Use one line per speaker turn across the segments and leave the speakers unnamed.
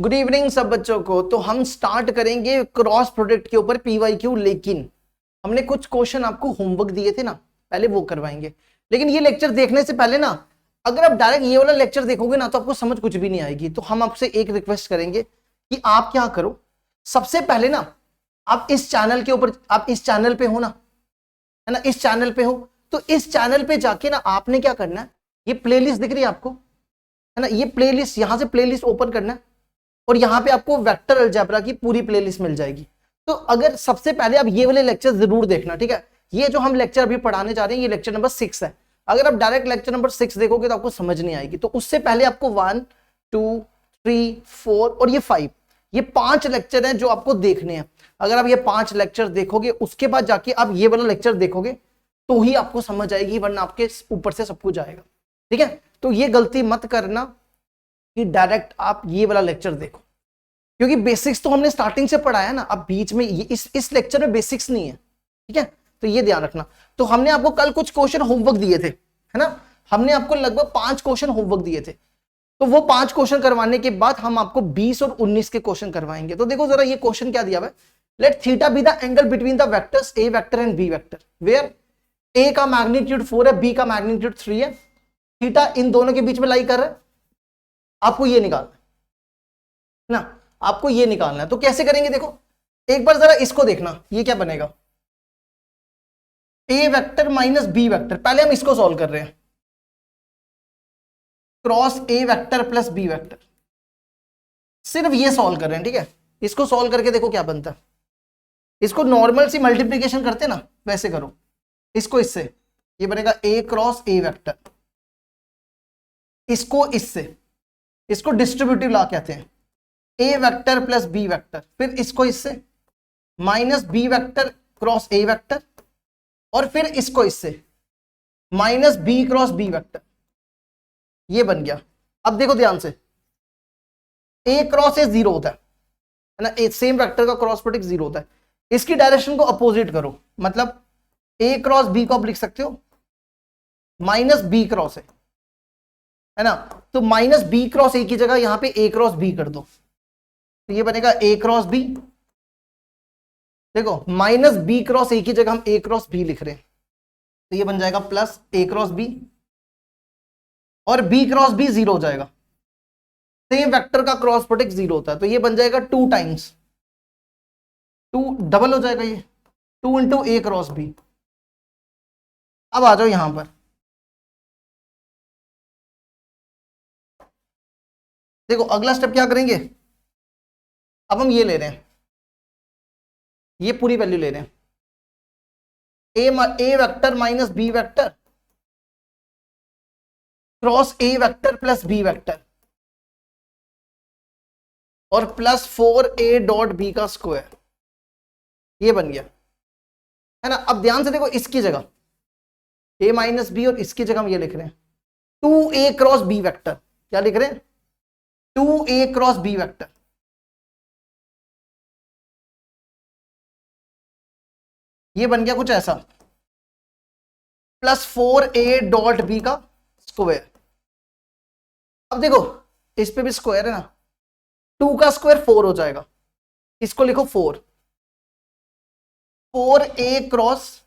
Good evening सब बच्चों को। तो हम स्टार्ट करेंगे क्रॉस प्रोडक्ट के ऊपर पीवाईक्यू, लेकिन हमने कुछ क्वेश्चन आपको होमवर्क दिए थे ना, पहले वो करवाएंगे। लेकिन ये लेक्चर देखने से पहले ना, अगर आप डायरेक्ट ये वाला लेक्चर देखोगे ना तो आपको समझ कुछ भी नहीं आएगी। तो हम आपसे एक रिक्वेस्ट करेंगे कि आप क्या करो, सबसे पहले ना आप इस चैनल के ऊपर, आप इस चैनल पे हो ना, है ना, इस चैनल पे हो तो इस चैनल पे जाके ना आपने क्या करना है, ये प्लेलिस्ट दिख रही है आपको, है ना, ये प्लेलिस्ट, यहां से प्लेलिस्ट ओपन करना है और यहाँ पे आपको वेक्टर अलजेब्रा की पूरी प्लेलिस्ट मिल जाएगी। तो अगर सबसे पहले आप ये वाले लेक्चर जरूर देखना, ठीक है। ये जो हम लेक्चर अभी पढ़ाने जा रहे हैं ये लेक्चर नंबर 6 है। अगर आप डायरेक्ट लेक्चर नंबर 6 देखोगे तो आपको समझ नहीं आएगी। तो उससे पहले आपको 1, 2, 3, 4 और ये 5, ये 5 लेक्चर हैं जो आपको देखने हैं। अगर आप ये 5 लेक्चर देखोगे उसके बाद जाके आप ये वाला लेक्चर देखोगे तो ही आपको समझ आएगी, वरना आपके ऊपर से सब कुछ आएगा, ठीक है। तो ये गलती मत करना कि डायरेक्ट आप ये वाला लेक्चर देखो, क्योंकि बेसिक्स तो हमने स्टार्टिंग से पढ़ाया ना, अब बीच में ये इस लेक्चर में बेसिक्स नहीं है, ठीक है। तो ये ध्यान रखना। तो हमने आपको कल कुछ क्वेश्चन होमवर्क दिए थे, है ना, हमने आपको लगभग 5 क्वेश्चन होमवर्क दिए थे। तो वो 5 क्वेश्चन करवाने के बाद हम आपको 20 और 19 के क्वेश्चन करवाएंगे। तो देखो जरा ये क्वेश्चन क्या दिया हुआ है, let theta be the angle between the vectors A vector and B vector where A का मैग्नीट्यूड 4 है, बी का मैग्नीट्यूड 3 है, थीटा इन दोनों के बीच में लाई कर रहा है। आपको ये निकालना है ना, आपको ये निकालना है। तो कैसे करेंगे, देखो एक बार जरा इसको देखना, ये क्या बनेगा, A vector minus B vector. पहले हम इसको सॉल्व कर रहे हैं, cross A vector plus B vector, सिर्फ ये सॉल्व कर रहे हैं, ठीक है। इसको सॉल्व करके देखो क्या बनता है। इसको नॉर्मल सी मल्टीप्लीकेशन करते ना, वैसे करो इसको इससे, ये बनेगा ए क्रॉस ए वेक्टर, इसको इससे, इसको डिस्ट्रीब्यूटिव लॉ कहते हैं, A vector plus B vector, फिर इसको इससे minus B vector cross A vector, और फिर इसको इससे minus B cross B vector. ये बन गया। अब देखो ध्यान से, ए क्रॉस ए 0 होता है ना, सेम वेक्टर का क्रॉस प्रोडक्ट 0 होता है। इसकी डायरेक्शन को अपोजिट करो, मतलब ए क्रॉस बी को आप लिख सकते हो माइनस बी क्रॉस ए, है ना। तो माइनस बी क्रॉस ए की जगह यहां पे ए क्रॉस बी कर दो, तो ये बनेगा ए क्रॉस बी। देखो माइनस बी क्रॉस ए की जगह हम ए क्रॉस बी लिख रहे हैं, तो ये बन जाएगा प्लस ए क्रॉस बी, और बी क्रॉस बी 0 हो जाएगा, सेम वेक्टर का क्रॉस प्रोडक्ट 0 होता है। तो ये बन जाएगा 2 टाइम्स 2 डबल हो जाएगा, ये 2 इंटू ए क्रॉस बी। अब आ जाओ यहां पर, देखो अगला स्टेप क्या करेंगे, अब हम ये ले रहे हैं, ये पूरी वैल्यू ले रहे हैं, A vector minus B vector cross A vector plus B vector और प्लस 4a डॉट बी का स्क्वायर। ये बन गया, है ना। अब ध्यान से देखो, इसकी जगह a माइनस बी और इसकी जगह हम ये लिख रहे हैं 2a क्रॉस बी वेक्टर। क्या लिख रहे हैं, 2a क्रॉस बी वेक्टर। ये बन गया कुछ ऐसा, प्लस 4a डॉट बी का स्क्वायर। अब देखो इस पे भी स्क्वायर है ना, 2 का स्क्वायर 4 हो जाएगा, इसको लिखो 4a क्रॉस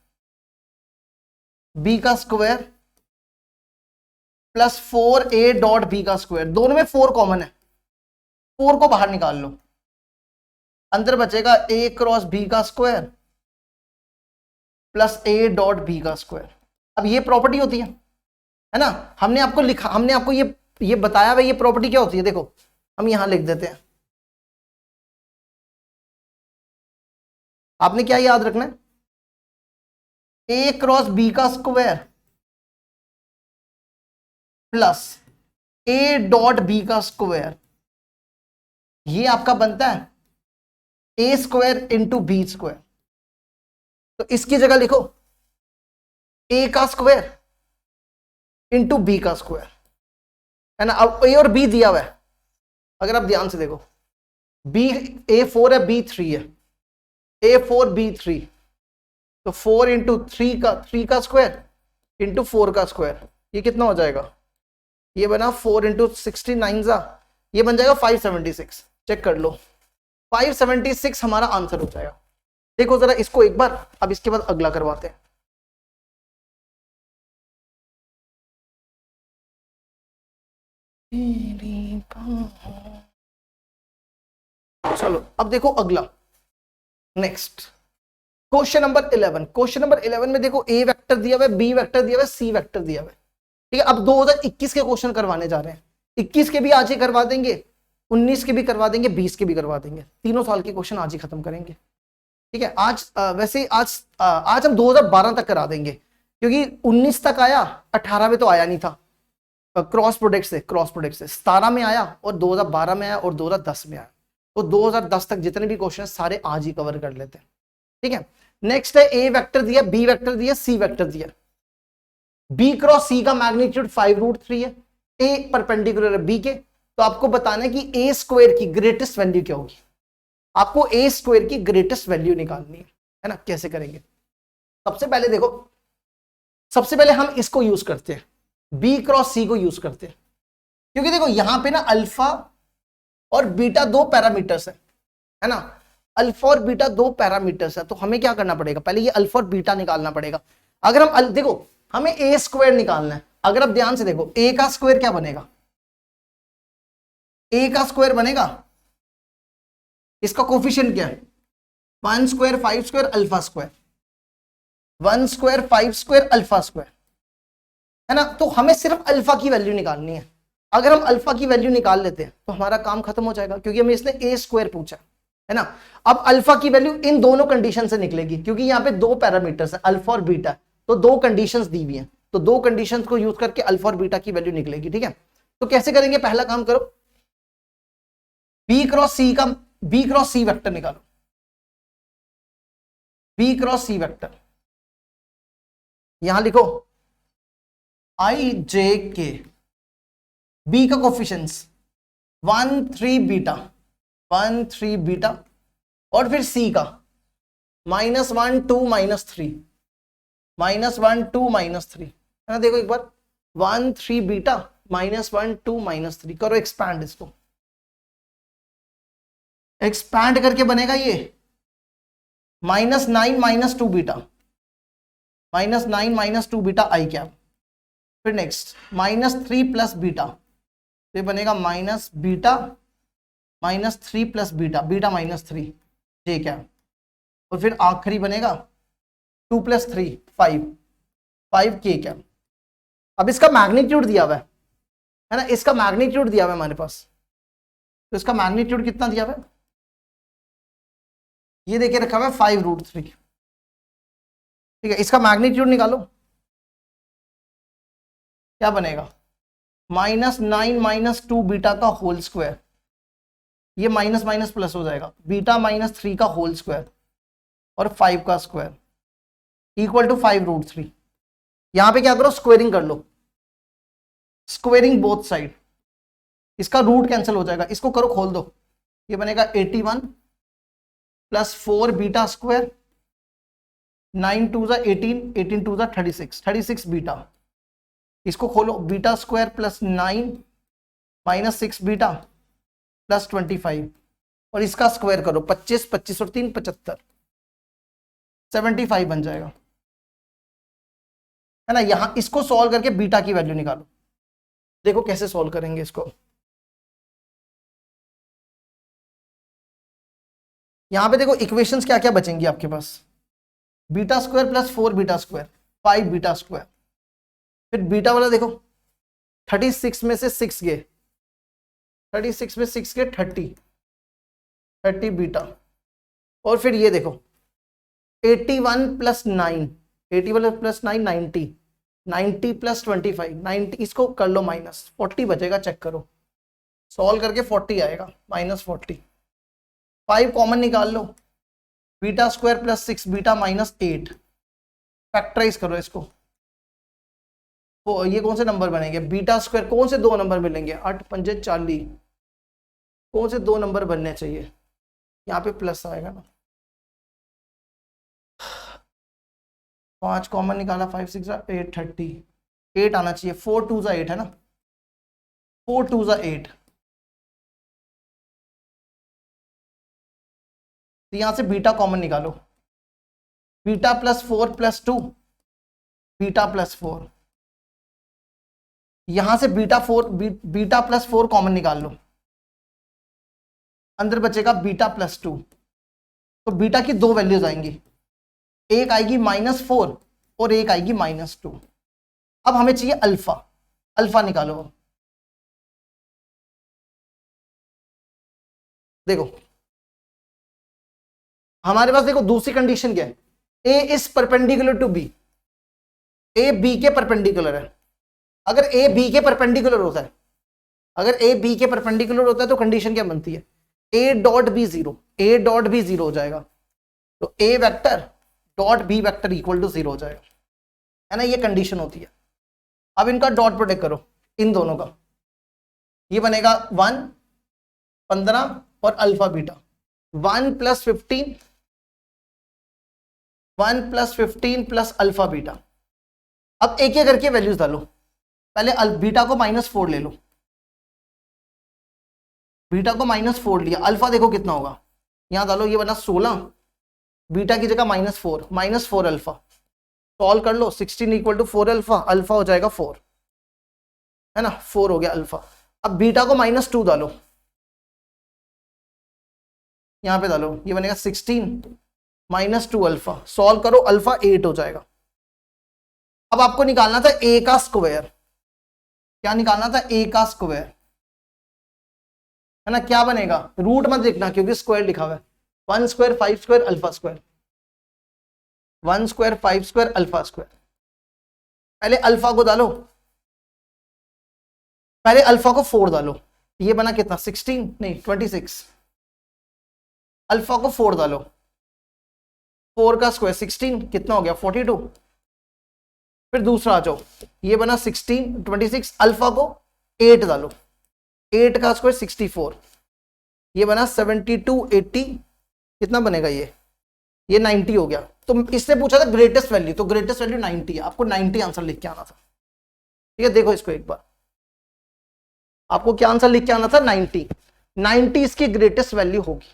बी का square plus 4a dot B का स्क्वायर। दोनों में 4 कॉमन है, 4 को बाहर निकाल लो, अंदर बचेगा a क्रॉस बी का square plus a dot B का स्क्वायर। अब ये प्रॉपर्टी होती है ना, हमने आपको लिखा, हमने आपको ये बताया भाई, ये प्रॉपर्टी क्या होती है। देखो हम यहां लिख देते हैं, आपने क्या याद रखना है, a क्रॉस बी का square plus a dot B का स्क्वायर, ये आपका बनता है a square into B square. तो इसकी जगह लिखो a का स्क्वायर इंटू बी का स्क्वायर, है ना। अब a और b दिया हुआ है, अगर आप ध्यान से देखो, b a4 है b 3 है, a4 b3, तो 4 इंटू 3 का स्क्वायर इंटू 4 का स्क्वायर, ये कितना हो जाएगा, ये बना 4 इंटू 69 ये बन जाएगा 576। चेक कर लो, 576 हमारा आंसर हो जाएगा। देखो जरा इसको एक बार, अब इसके बाद अगला करवाते हैं। चलो अब देखो अगला, next question number 11। Question number 11 में देखो ए वेक्टर दिया हुआ है, बी वेक्टर दिया हुआ है, सी वेक्टर दिया हुआ है। ठीक है, अब 2021 के क्वेश्चन करवाने जा रहे हैं। 21 के भी आज ही करवा देंगे, 19 के भी करवा देंगे, 20 के भी करवा देंगे। तीनों साल के क्वेश्चन आज ही खत्म करेंगे। ठीक है, आज वैसे आज हम 2012 तक करा देंगे, क्योंकि 19 तक आया, 18 में तो आया नहीं था, क्रॉस प्रोडक्ट से 17 में आया, और 2012 में आया, और 2010 में आया। तो 2010 तक जितने भी क्वेश्चन सारे आज ही कवर कर लेते हैं। ठीक है, नेक्स्ट है ए वेक्टर दिया, बी वेक्टर दिया, सी वेक्टर दिया। बी क्रॉस सी का मैग्नीट्यूड 5√3 है, ए परपेंडिकुलर है बी के, तो आपको बताना है कि ए स्क्वायर की ग्रेटेस्ट वैल्यू क्या होगी। आपको ए स्क्वायर की ग्रेटेस्ट वैल्यू निकालनी है ना। कैसे करेंगे, सबसे पहले देखो, सबसे पहले हम इसको यूज करते हैं, बी क्रॉस सी को यूज करते हैं, क्योंकि देखो यहां पे ना अल्फा और बीटा दो पैरामीटर्स है ना। अल्फा और बीटा दो पैरामीटर्स है, तो हमें क्या करना पड़ेगा, पहले ये अल्फा और बीटा निकालना पड़ेगा। अगर हम देखो हमें ए स्क्वायर निकालना है, अगर आप ध्यान से देखो ए का स्क्वायर क्या बनेगा, ए का स्क्वायर बनेगा, इसका कोफिशिएंट क्या है, 1 square 5 square alpha square, 1 square 5 square alpha square, है ना। तो हमें सिर्फ अल्फा की वैल्यू निकालनी है। अगर हम अल्फा की वैल्यू निकाल लेते हैं तो हमारा काम खत्म हो जाएगा, क्योंकि हमें इसने ए स्क्वायर पूछा है ना। अब अल्फा की वैल्यू इन दोनों कंडीशन से निकलेगी, क्योंकि यहाँ पे दो पैरामीटर्स हैं अल्फा और बीटा, तो दो कंडीशंस दी हुई हैं, तो दो कंडीशंस को यूज करके अल्फा और बीटा की वैल्यू निकलेगी। ठीक है, तो कैसे करेंगे, पहला काम करो, बी क्रॉस सी वेक्टर निकालो, बी क्रॉस सी वेक्टर, यहां लिखो आई जे के, बी का कोफिशिएंट्स 1 3 बीटा, 1 3 बीटा, और फिर सी का -1 2 -3, -1 2 -3, है ना। देखो एक बार 1 3 बीटा -1 2 -3 करो, एक्सपैंड, इसको एक्सपैंड करके बनेगा ये -9 -2 बीटा, -9 -2 बीटा आई कैप। फिर नेक्स्ट -3 प्लस बीटा, ये बनेगा minus beta -3 plus beta, beta -3 जे कैप। और फिर आखिरी बनेगा 2 + 3 5 के कैप। अब इसका मैग्नीट्यूड दिया हुआ है ना, इसका मैग्नीट्यूड दिया हुआ है हमारे पास, तो इसका मैग्नीट्यूड कितना दिया हुआ है, ये देखिए रखा हुआ है 5√3। ठीक है, इसका मैग्नीट्यूड निकालो, क्या बनेगा, -9 -2 बीटा का होल स्क्वायर, ये माइनस माइनस प्लस हो जाएगा, बीटा -3 का होल स्क्वायर और 5 का स्क्वायर इक्वल टू 5√3। यहां पे क्या करो, स्क्वेयरिंग कर लो, स्क्वेयरिंग बोथ साइड, इसका रूट कैंसिल हो जाएगा, इसको करो खोल दो, ये बनेगा 81 + 4 बीटा स्क्वायर, 9 2 = 18, 18 2 = 36, 36 बीटा, इसको खोलो, बीटा स्क्वायर + 9 - 6 बीटा + 25, और इसका स्क्वायर करो, 25 25 और 3 75, 75 बन जाएगा, है ना। यहां इसको सॉल्व करके बीटा की वैल्यू निकालो, देखो कैसे सॉल्व करेंगे इसको। यहां पे देखो इक्वेशंस क्या क्या बचेंगी आपके पास, beta square + 4 beta square 5 beta square, फिर बीटा वाला देखो 36 में से 6 गए, 36 में 6 गए 30 बीटा, और फिर ये देखो 81 + 9, 81 + 9 90, 90 + 25 90, इसको कर लो माइनस, 40 बचेगा, चेक करो, सॉल्व करके 40 आएगा, -40, 5 कॉमन निकाल लो, बीटा स्क्वायर + 6 बीटा -8, फैक्टराइज करो इसको, तो ये कौन से नंबर बनेंगे, बीटा स्क्वायर कौन से दो नंबर मिलेंगे, 8 5 40, कौन से दो नंबर बनने चाहिए, यहाँ पे प्लस आएगा ना, 5 कॉमन निकाला, 5 6 8 30, 8 आना चाहिए, 4 2 = 8 है ना, 4 2 = 8, तो यहां से बीटा कॉमन निकालो, beta plus 4 plus 2, beta plus 4, यहां से बीटा प्लस 4 कॉमन निकाल लो, अंदर बचेगा बीटा प्लस 2। तो बीटा की दो वैल्यूज आएंगी, एक आएगी -4 और एक आएगी -2। अब हमें चाहिए अल्फा, अल्फा निकालो। देखो हमारे पास देखो दूसरी कंडीशन क्या है, A is perpendicular to B, A B के परपेंडिकुलर है। अगर ए बी के परपेंडिकुलर होता है, अगर ए बी के परपेंडिकुलर होता है तो कंडीशन क्या बनती है, A dot B zero, A dot B zero हो जाएगा, तो A vector dot B vector equal to 0 हो जाएगा, है ना, ये कंडीशन होती है। अब इनका डॉट प्रोडक्ट करो, इन दोनों का, ये बनेगा 1 15 और alpha beta, 1 + 15, 1 + 15 plus alpha beta. अब एक एक करके वैल्यूज डालो, पहले बीटा को -4 ले लो, बीटा को -4 लिया, अल्फा देखो कितना होगा, यहां डालो, ये बना 16, बीटा की जगह -4 अल्फा, सॉल्व कर लो, 16 = 4 अल्फा, अल्फा हो जाएगा 4, है ना, 4 हो गया अल्फा। अब बीटा को -2 डालो, यहां पे डालो, ये बनेगा 16 -2 अल्फा, सॉल्व करो, अल्फा 8 हो जाएगा। अब आपको निकालना था ए का स्क्वायर, क्या निकालना था, ए का स्क्वायर, है ना, क्या बनेगा, रूट मत देखना क्योंकि स्क्वायर लिखा हुआ है, 1 square 5 square alpha square, 1 square 5 square alpha square. पहले अल्फा को डालो, पहले अल्फा को 4 डालो, ये बना कितना 16 नहीं 26, अल्फा को 4 डालो, 4 का स्क्वायर 16 कितना हो गया 42, फिर दूसरा आ जाओ, ये बना 16 26, अल्फा को 8 डालो, 8 का स्क्वायर 64, ये बना 72 80, कितना बनेगा ये 90 हो गया। तो इससे पूछा था ग्रेटेस्ट वैल्यू, तो ग्रेटेस्ट वैल्यू 90 है, आपको 90 आंसर लिख के आना था, ठीक है। देखो इसको एक बार, आपको क्या आंसर लिख के आना था, 90 इसकी ग्रेटेस्ट वैल्यू होगी,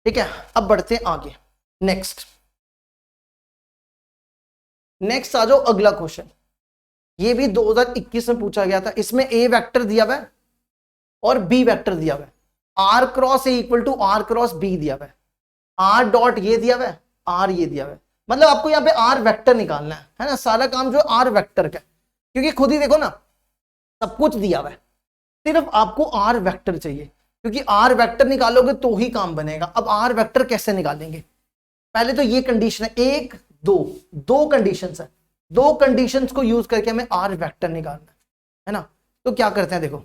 ठीक है। अब बढ़ते हैं आगे, नेक्स्ट आ जाओ, अगला क्वेश्चन, ये भी 2021 में पूछा गया था, इसमें ए वेक्टर दिया हुआ है और बी वेक्टर दिया हुआ है, R cross A equal to R cross B दिया हुआ है, आर डॉट ये दिया हुआ है, आर ये दिया हुआ है, मतलब आपको यहाँ पे आर वेक्टर निकालना है ना, सारा काम जो आर वेक्टर का, क्योंकि खुद ही देखो ना सब कुछ दिया हुआ है, सिर्फ आपको आर वेक्टर चाहिए, क्योंकि आर वेक्टर निकालोगे तो ही काम बनेगा। अब आर वेक्टर कैसे निकालेंगे, पहले तो ये कंडीशन है, 1 2 कंडीशंस है, 2 कंडीशंस को यूज करके हमें आर वेक्टर निकालना है ना। तो क्या करते हैं, देखो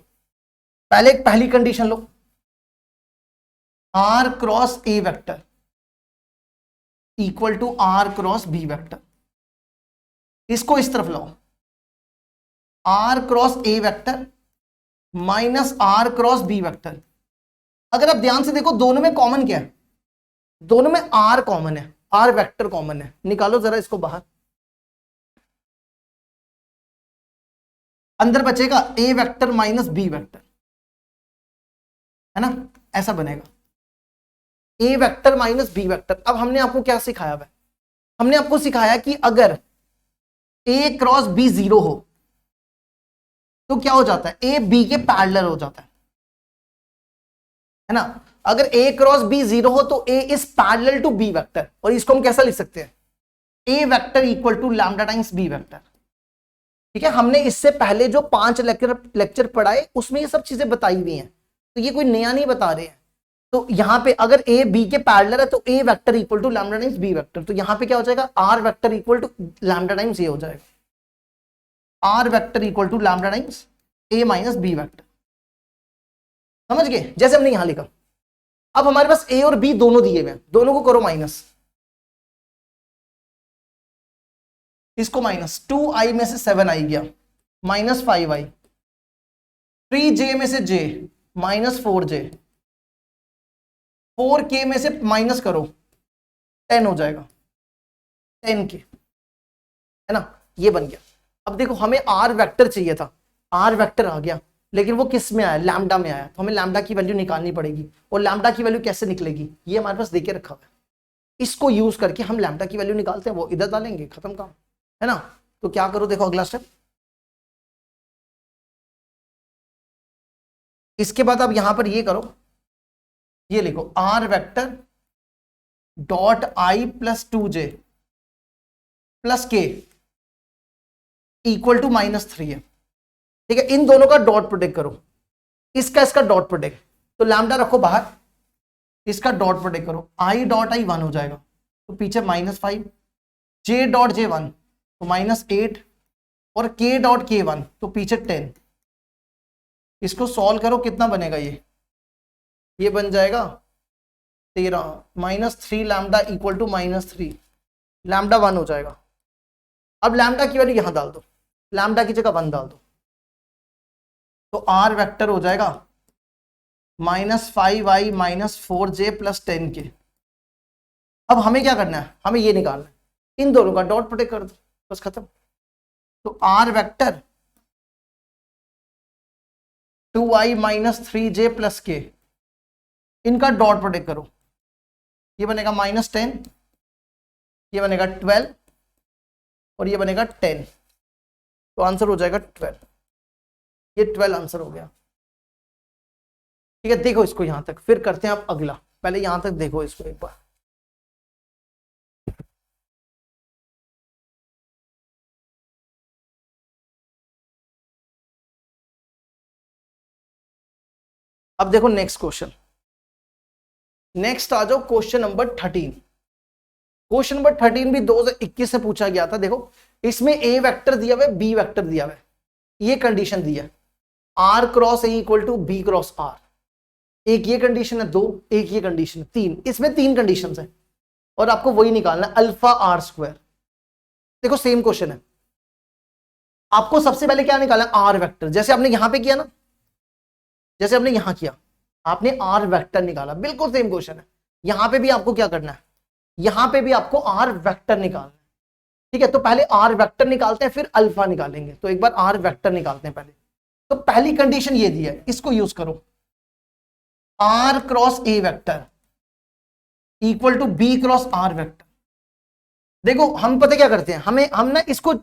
पहले पहली कंडीशन लो, R cross A vector equal to R cross B vector, इसको इस तरफ लाओ, R cross A vector minus R cross B vector. अगर आप ध्यान से देखो दोनों में कॉमन क्या है, दोनों में आर कॉमन है, आर वेक्टर कॉमन है, निकालो जरा इसको बाहर, अंदर बचेगा ए वेक्टर माइनस बी वेक्टर, है ना, ऐसा बनेगा, A vector minus B vector. अब हमने आपको क्या सिखाया है, हमने आपको सिखाया कि अगर ए क्रॉस बी 0 हो तो क्या हो जाता है, ए बी के पैरेलल हो जाता है ना। अगर ए क्रॉस बी 0 हो तो A is parallel to B vector, और इसको हम कैसा लिख सकते हैं, A vector equal to lambda times B vector, ठीक है। हमने इससे पहले जो 5 लेक्चर पढ़ाए उसमें ये सब चीजें बताई हुई हैं, तो ये कोई नया नहीं बता रहे हैं। तो यहां पे अगर ए बी के पैरेलल है तो A vector equal to lambda times B vector, तो यहां पे क्या हो जाएगा, R vector equal to lambda times ये हो जाएगा, R vector equal to lambda times A minus B vector, समझ गए, जैसे हमने यहां लिखा। अब हमारे पास ए और बी दोनों दिए हुए हैं, दोनों को करो माइनस, इसको माइनस, 2i में से 7i गया, माइनस 5i, 3j में से j माइनस 4j, 4k में से माइनस करो 10 हो जाएगा, 10k, है ना, ये बन गया। अब देखो हमें आर वेक्टर चाहिए था, आर वेक्टर आ गया, लेकिन वो किस में आया, लैम्डा में आया, तो हमें लैम्डा की वैल्यू निकालनी पड़ेगी। और लैम्डा की वैल्यू कैसे निकलेगी, ये हमारे पास देके रखा हुआ है, इसको यूज करके हम लैम्डा की वैल्यू निकालते हैं, वो इधर डालेंगे, खत्म काम, है ना। तो क्या करो, देखो अगला स्टेप, इसके बाद आप यहां पर ये करो, ये लिखो R vector dot I plus 2j plus K equal to -3 है, ठीक है। इन दोनों का डॉट प्रोडक्ट करो, इसका डॉट प्रोडक्ट, तो लैम्डा रखो बाहर, इसका डॉट प्रोडक्ट करो, आई डॉट आई 1 हो जाएगा, तो पीछे -5, जे डॉट जे 1 तो -8, और के डॉट के 1 तो पीछे 10। इसको सॉल्व करो, कितना बनेगा, ये बन जाएगा 13, -3 लैम्डा इक्वल टू -3, लैम्डा 1 हो जाएगा। अब लैम्डा की वैल्यू यहां डाल दो, लैम्डा की जगह 1 डाल दो, तो आर वेक्टर हो जाएगा -5i -4j प्लस 10k। अब हमें क्या करना है, हमें ये निकालना है, इन दोनों का डॉट प्रोडक्ट कर दो, बस खत्म। तो R vector 2i -3j plus k, इनका डॉट प्रोडक्ट करो, ये बनेगा -10, ये बनेगा 12, और ये बनेगा 10, तो आंसर हो जाएगा 12, ये 12 आंसर हो गया, ठीक है। देखो इसको यहां तक, फिर करते हैं आप अगला, पहले यहां तक देखो इसको एक बार। अब देखो नेक्स्ट क्वेश्चन, नेक्स्ट आ जाओ क्वेश्चन नंबर 13। क्वेश्चन नंबर 13 भी 2021 से पूछा गया था। देखो इसमें ए वेक्टर दिया हुआ है, बी वेक्टर दिया हुआ है, ये कंडीशन दी है, R cross A equal to B cross R, एक ये कंडीशन है 2, एक ये कंडीशन है 3, इसमें 3 कंडीशंस है, और आपको वही निकालना है अल्फा आर स्क्वायर। देखो सेम क्वेश्चन है, आपको सबसे पहले क्या निकालना है, आर वेक्टर, जैसे आपने यहां पे किया ना, जैसे आपने यहां किया, आपने आर वेक्टर निकाला, बिल्कुल सेम क्वेश्चन है। यहां पे भी आपको क्या करना है, यहां पे भी आपको आर वेक्टर निकालना है, ठीक है। तो पहले आर वेक्टर निकालते हैं, फिर अल्फा निकालेंगे, तो एक बार आर वेक्टर निकालते हैं पहले। तो पहली कंडीशन ये दी है, इसको यूज करो, R cross A vector equal to B cross R vector. देखो हम पता क्या करते हैं, हम ना इसको,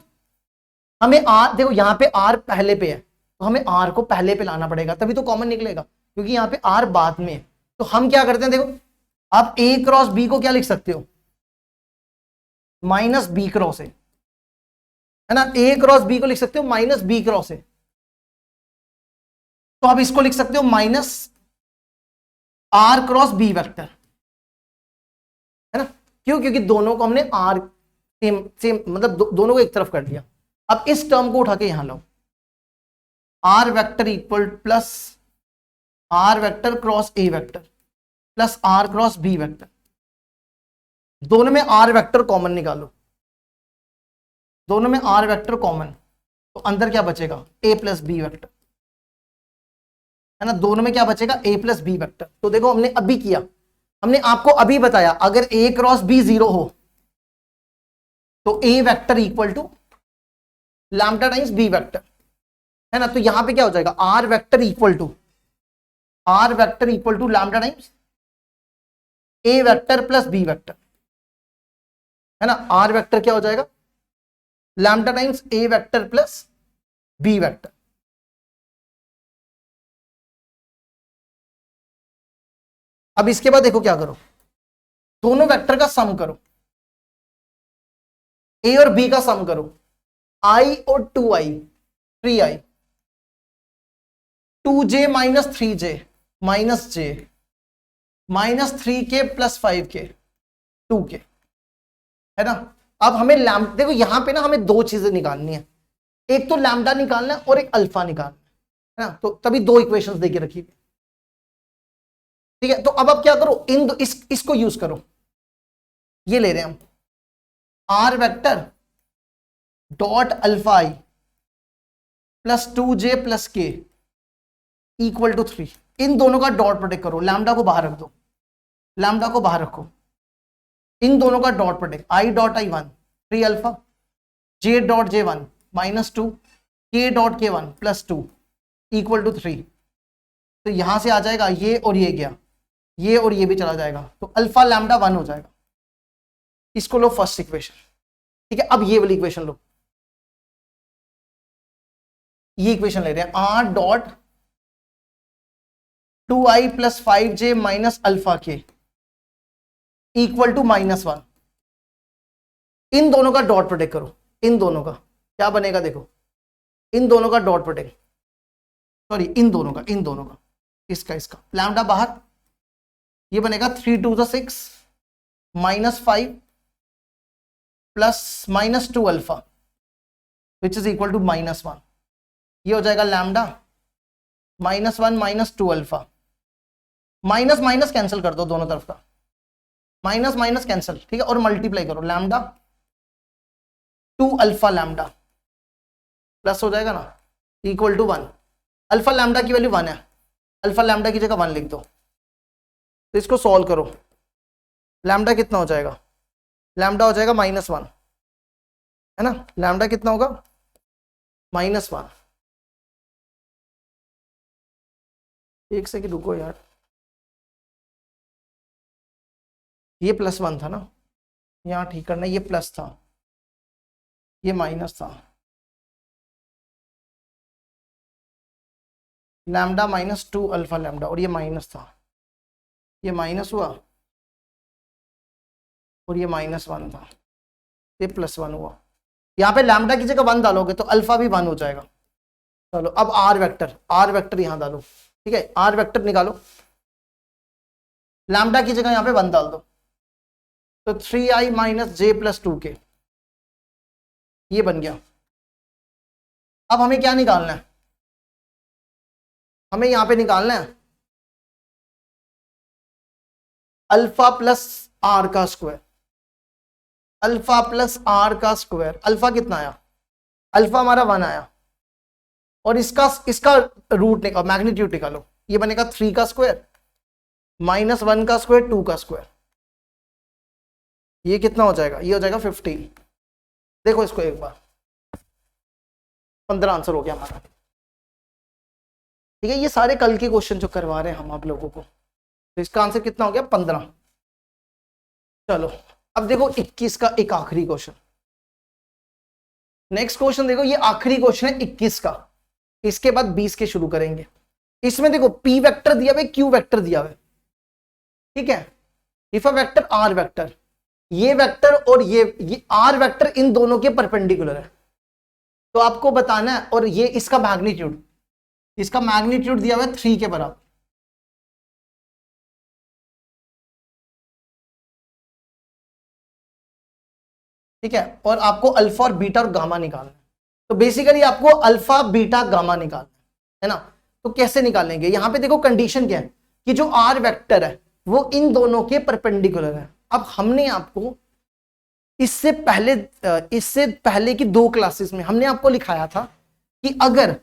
हमें आर, देखो यहां पे आर पहले पे है, तो हमें आर को पहले पे लाना पड़ेगा, तभी तो कॉमन निकलेगा, क्योंकि यहां पे आर बाद में है। तो हम क्या करते हैं, देखो आप ए क्रॉस बी को क्या लिख सकते हो, माइनस बी क्रॉस है ना, ए क्रॉस बी को लिख सकते हो माइनस बी क्रॉस है, तो आप इसको लिख सकते हो minus R cross B vector, है ना। क्यों, क्योंकि दोनों को हमने आर सेम सेम मतलब दोनों को एक तरफ कर दिया। अब इस टर्म को उठा के यहां लो, R vector equal plus R vector cross A vector plus R cross B vector, दोनों में आर वेक्टर कॉमन निकालो, दोनों में आर वेक्टर कॉमन, तो अंदर क्या बचेगा, ए प्लस बी वेक्टर, है ना। दोनों में क्या बचेगा, ए प्लस बी वेक्टर। तो देखो हमने अभी किया, हमने आपको अभी बताया, अगर ए क्रॉस बी 0 हो तो A vector equal to lambda times B vector, है ना। तो यहां पे क्या हो जाएगा, R vector equal to lambda times A vector plus B vector, है ना। आर वेक्टर क्या हो जाएगा, lambda times A vector plus B vector. अब इसके बाद देखो क्या करो, दोनों वेक्टर का सम करो, ए और बी का सम करो, आई और 2i 3i, 2j minus 3j minus j minus 3k plus 5k 2k, है ना। अब हमें लैम्डा, देखो यहां पे ना हमें 2 चीजें निकालनी है, एक तो लैम्डा निकालना है और एक अल्फा निकालना है ना। तो तभी 2 इक्वेशंस देके रखी, ठीक है। तो अब आप क्या करो, इसको यूज करो, ये ले रहे हैं हम, R vector dot alpha I plus 2j plus K equal to 3, इन दोनों का डॉट प्रोडक्ट करो, लैम्डा को बाहर रख दो, लैम्डा को बाहर रखो, इन दोनों का dot product, I dot I 1 3 alpha, J dot J 1 -2, के डॉट के 1 +2, इक्वल टू 3, तो यहां से आ जाएगा ये और ये गया, ये और ये भी चला जाएगा, तो अल्फा लैम्डा 1 हो जाएगा। इसको लो फर्स्ट इक्वेशन, ठीक है। अब ये वाली इक्वेशन लो, ये इक्वेशन ले रहे हैं, R dot 2i plus 5j minus alpha के इक्वल टू -1। इन दोनों का डॉट प्रोडक्ट करो, इन दोनों का क्या बनेगा देखो, इन दोनों का डॉट प्रोडक्ट, सॉरी इन दोनों का इसका लैम्डा बाहर, ये बनेगा 3 2 6 -5 plus -2 alpha which is equal to -1। ये हो जाएगा lambda -1 -2 alpha, minus minus cancel कर दो दोनों तरफ का, माइनस माइनस कैंसिल, ठीक है, और मल्टीप्लाई करो, लैम्डा 2 अल्फा लैम्डा प्लस हो जाएगा ना इक्वल टू 1। अल्फा लैम्डा की वैल्यू 1 है, अल्फा लैम्डा की जगह 1 लिख दो। तो इसको सॉल्व करो, लैम्डा कितना हो जाएगा, लैम्डा हो जाएगा -1, है ना, लैम्डा कितना होगा -1। एक सेकंड रुको यार, ये +1 था ना, यहाँ ठीक करना, ये प्लस था, ये माइनस था, लैम्डा -2 अल्फा लैम्डा, और ये माइनस था, ये माइनस हुआ और ये -1 था, ये +1 हुआ। यहाँ पे लैम्डा की जगह 1 डालोगे तो अल्फा भी 1 हो जाएगा। चलो अब आर वेक्टर यहाँ डालो, ठीक है, आर वेक्टर निकालो, लैम्डा की जगह यहाँ पे 1 डाल दो, तो 3i minus j plus 2k, ये बन गया। अब हमें क्या निकालना है, हमें यहां पे निकालना है अल्फा प्लस आर का स्क्वायर, अल्फा प्लस आर का स्क्वायर, अल्फा कितना आया, अल्फा हमारा 1 आया, और इसका रूट निकालो, मैग्नीट्यूड निकालो, ये बनेगा 3 का स्क्वायर -1 का स्क्वायर 2 का स्क्वायर, ये कितना हो जाएगा, ये हो जाएगा 15। देखो इसको एक बार, 15 आंसर हो गया हमारा, ठीक है। ये सारे कल के क्वेश्चन जो करवा रहे हैं हम आप लोगों को, तो इसका आंसर कितना हो गया 15। चलो अब देखो 21 का एक आखिरी क्वेश्चन, नेक्स्ट क्वेश्चन देखो, ये आखिरी क्वेश्चन है 21 का, इसके बाद 20 के शुरू करेंगे। इसमें देखो p वेक्टर दिया हुआ है, q वेक्टर दिया हुआ है, ठीक है, if a vector r vector, ये वेक्टर और ये r वेक्टर इन दोनों के परपेंडिकुलर है, तो आपको बताना है, और ये इसका मैग्नीट्यूड दिया हुआ है 3 के बराबर, ठीक है, और आपको अल्फा और बीटा और गामा निकालना है। तो बेसिकली आपको अल्फा बीटा गामा निकालना है ना। तो कैसे निकालेंगे, यहां पे देखो कंडीशन क्या है कि जो आर वेक्टर है वो इन दोनों के परपेंडिकुलर है। अब हमने आपको इससे पहले की 2 क्लासेस में हमने आपको लिखाया था कि अगर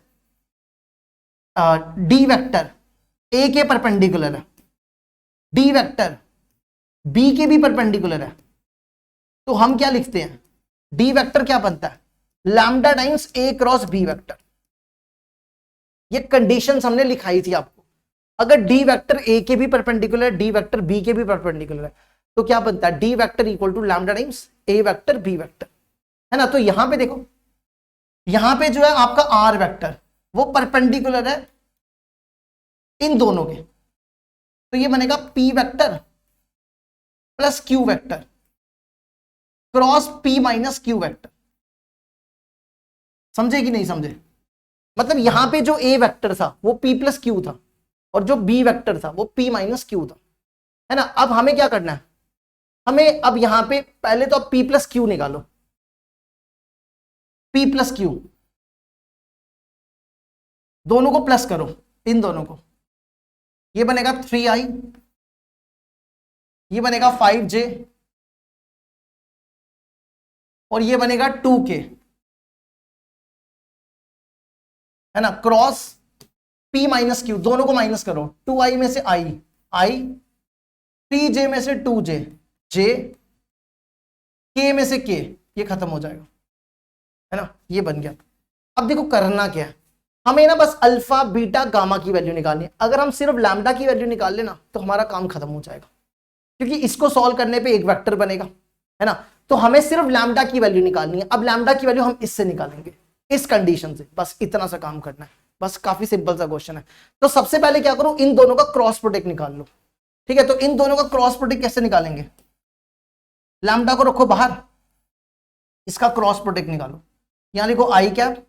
डी वेक्टर ए के परपेंडिकुलर है, डी वेक्टर बी के भी परपेंडिकुलर है, तो हम क्या लिखते हैं, डी वेक्टर क्या बनता है, लैम्डा टाइम्स ए क्रॉस बी वेक्टर। ये कंडीशंस हमने लिखाई थी आपको, अगर डी वेक्टर ए के भी परपेंडिकुलर है, डी वेक्टर बी के भी परपेंडिकुलर है, तो क्या बनता है, D vector equal to lambda times A vector B vector, है ना। तो यहां पे देखो, यहां पे जो है आपका आर वेक्टर वो परपेंडिकुलर है इन दोनों के, तो ये बनेगा P vector plus Q vector cross P minus Q vector. समझे कि नहीं समझे, मतलब यहां पे जो ए वेक्टर था वो p प्लस क्यू था, और जो b वेक्टर था वो p माइनस क्यू था, है ना। अब हमें क्या करना है, हमें अब यहां पे पहले तो अब p प्लस क्यू निकालो, p प्लस क्यू, दोनों को प्लस करो, इन दोनों को, ये बनेगा 3i, ये बनेगा 5j, और ये बनेगा 2k, है ना, क्रॉस p माइनस क्यू, दोनों को माइनस करो, 2i में से i 3j में से 2j j, k में से k, ये खत्म हो जाएगा, है ना, ये बन गया। अब देखो करना क्या है, हमें ना बस अल्फा बीटा गामा की वैल्यू निकालनी है। अगर हम सिर्फ लैम्डा की वैल्यू निकाल लेना तो हमारा काम खत्म हो जाएगा, क्योंकि इसको सॉल्व करने पे एक वेक्टर बनेगा, है ना। तो हमें सिर्फ लैम्डा की वैल्यू निकालनी है। अब लैम्डा की वैल्यू हम इससे निकालेंगे, इस कंडीशन से, बस इतना सा काम करना है, बस काफी सिंपल सा क्वेश्चन है। तो सबसे पहले क्या करो, इन दोनों का क्रॉस प्रोडक्ट निकाल लो, ठीक है। तो इन दोनों का क्रॉस प्रोडक्ट कैसे निकालेंगे, लैम्डा को रखो बाहर, इसका क्रॉस प्रोडक्ट निकालो। यहां लिखो आई कैप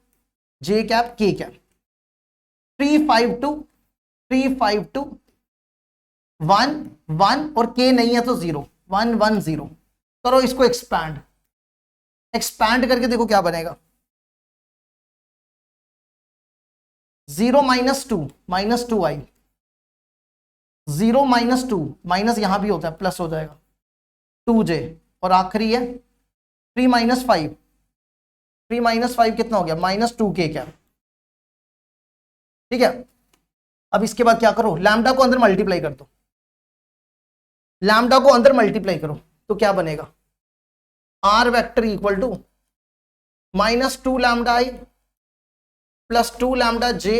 जे कैप के कैप, 352 352 1 1 और के नहीं है तो 0 1 1 0। करो इसको एक्सपैंड, एक्सपैंड करके देखो क्या बनेगा। 0 माइनस टू आई, 0 -2 माइनस यहां भी होता है प्लस हो जाएगा 2j, और आखिरी है 3 - 5, 3 - 5 कितना हो गया -2k क्या, ठीक है। अब इसके बाद क्या करो, लैम्डा को अंदर मल्टीप्लाई कर दो, लैम्डा को अंदर मल्टीप्लाई करो तो क्या बनेगा, R vector equal to -2 lambda I plus 2 lambda J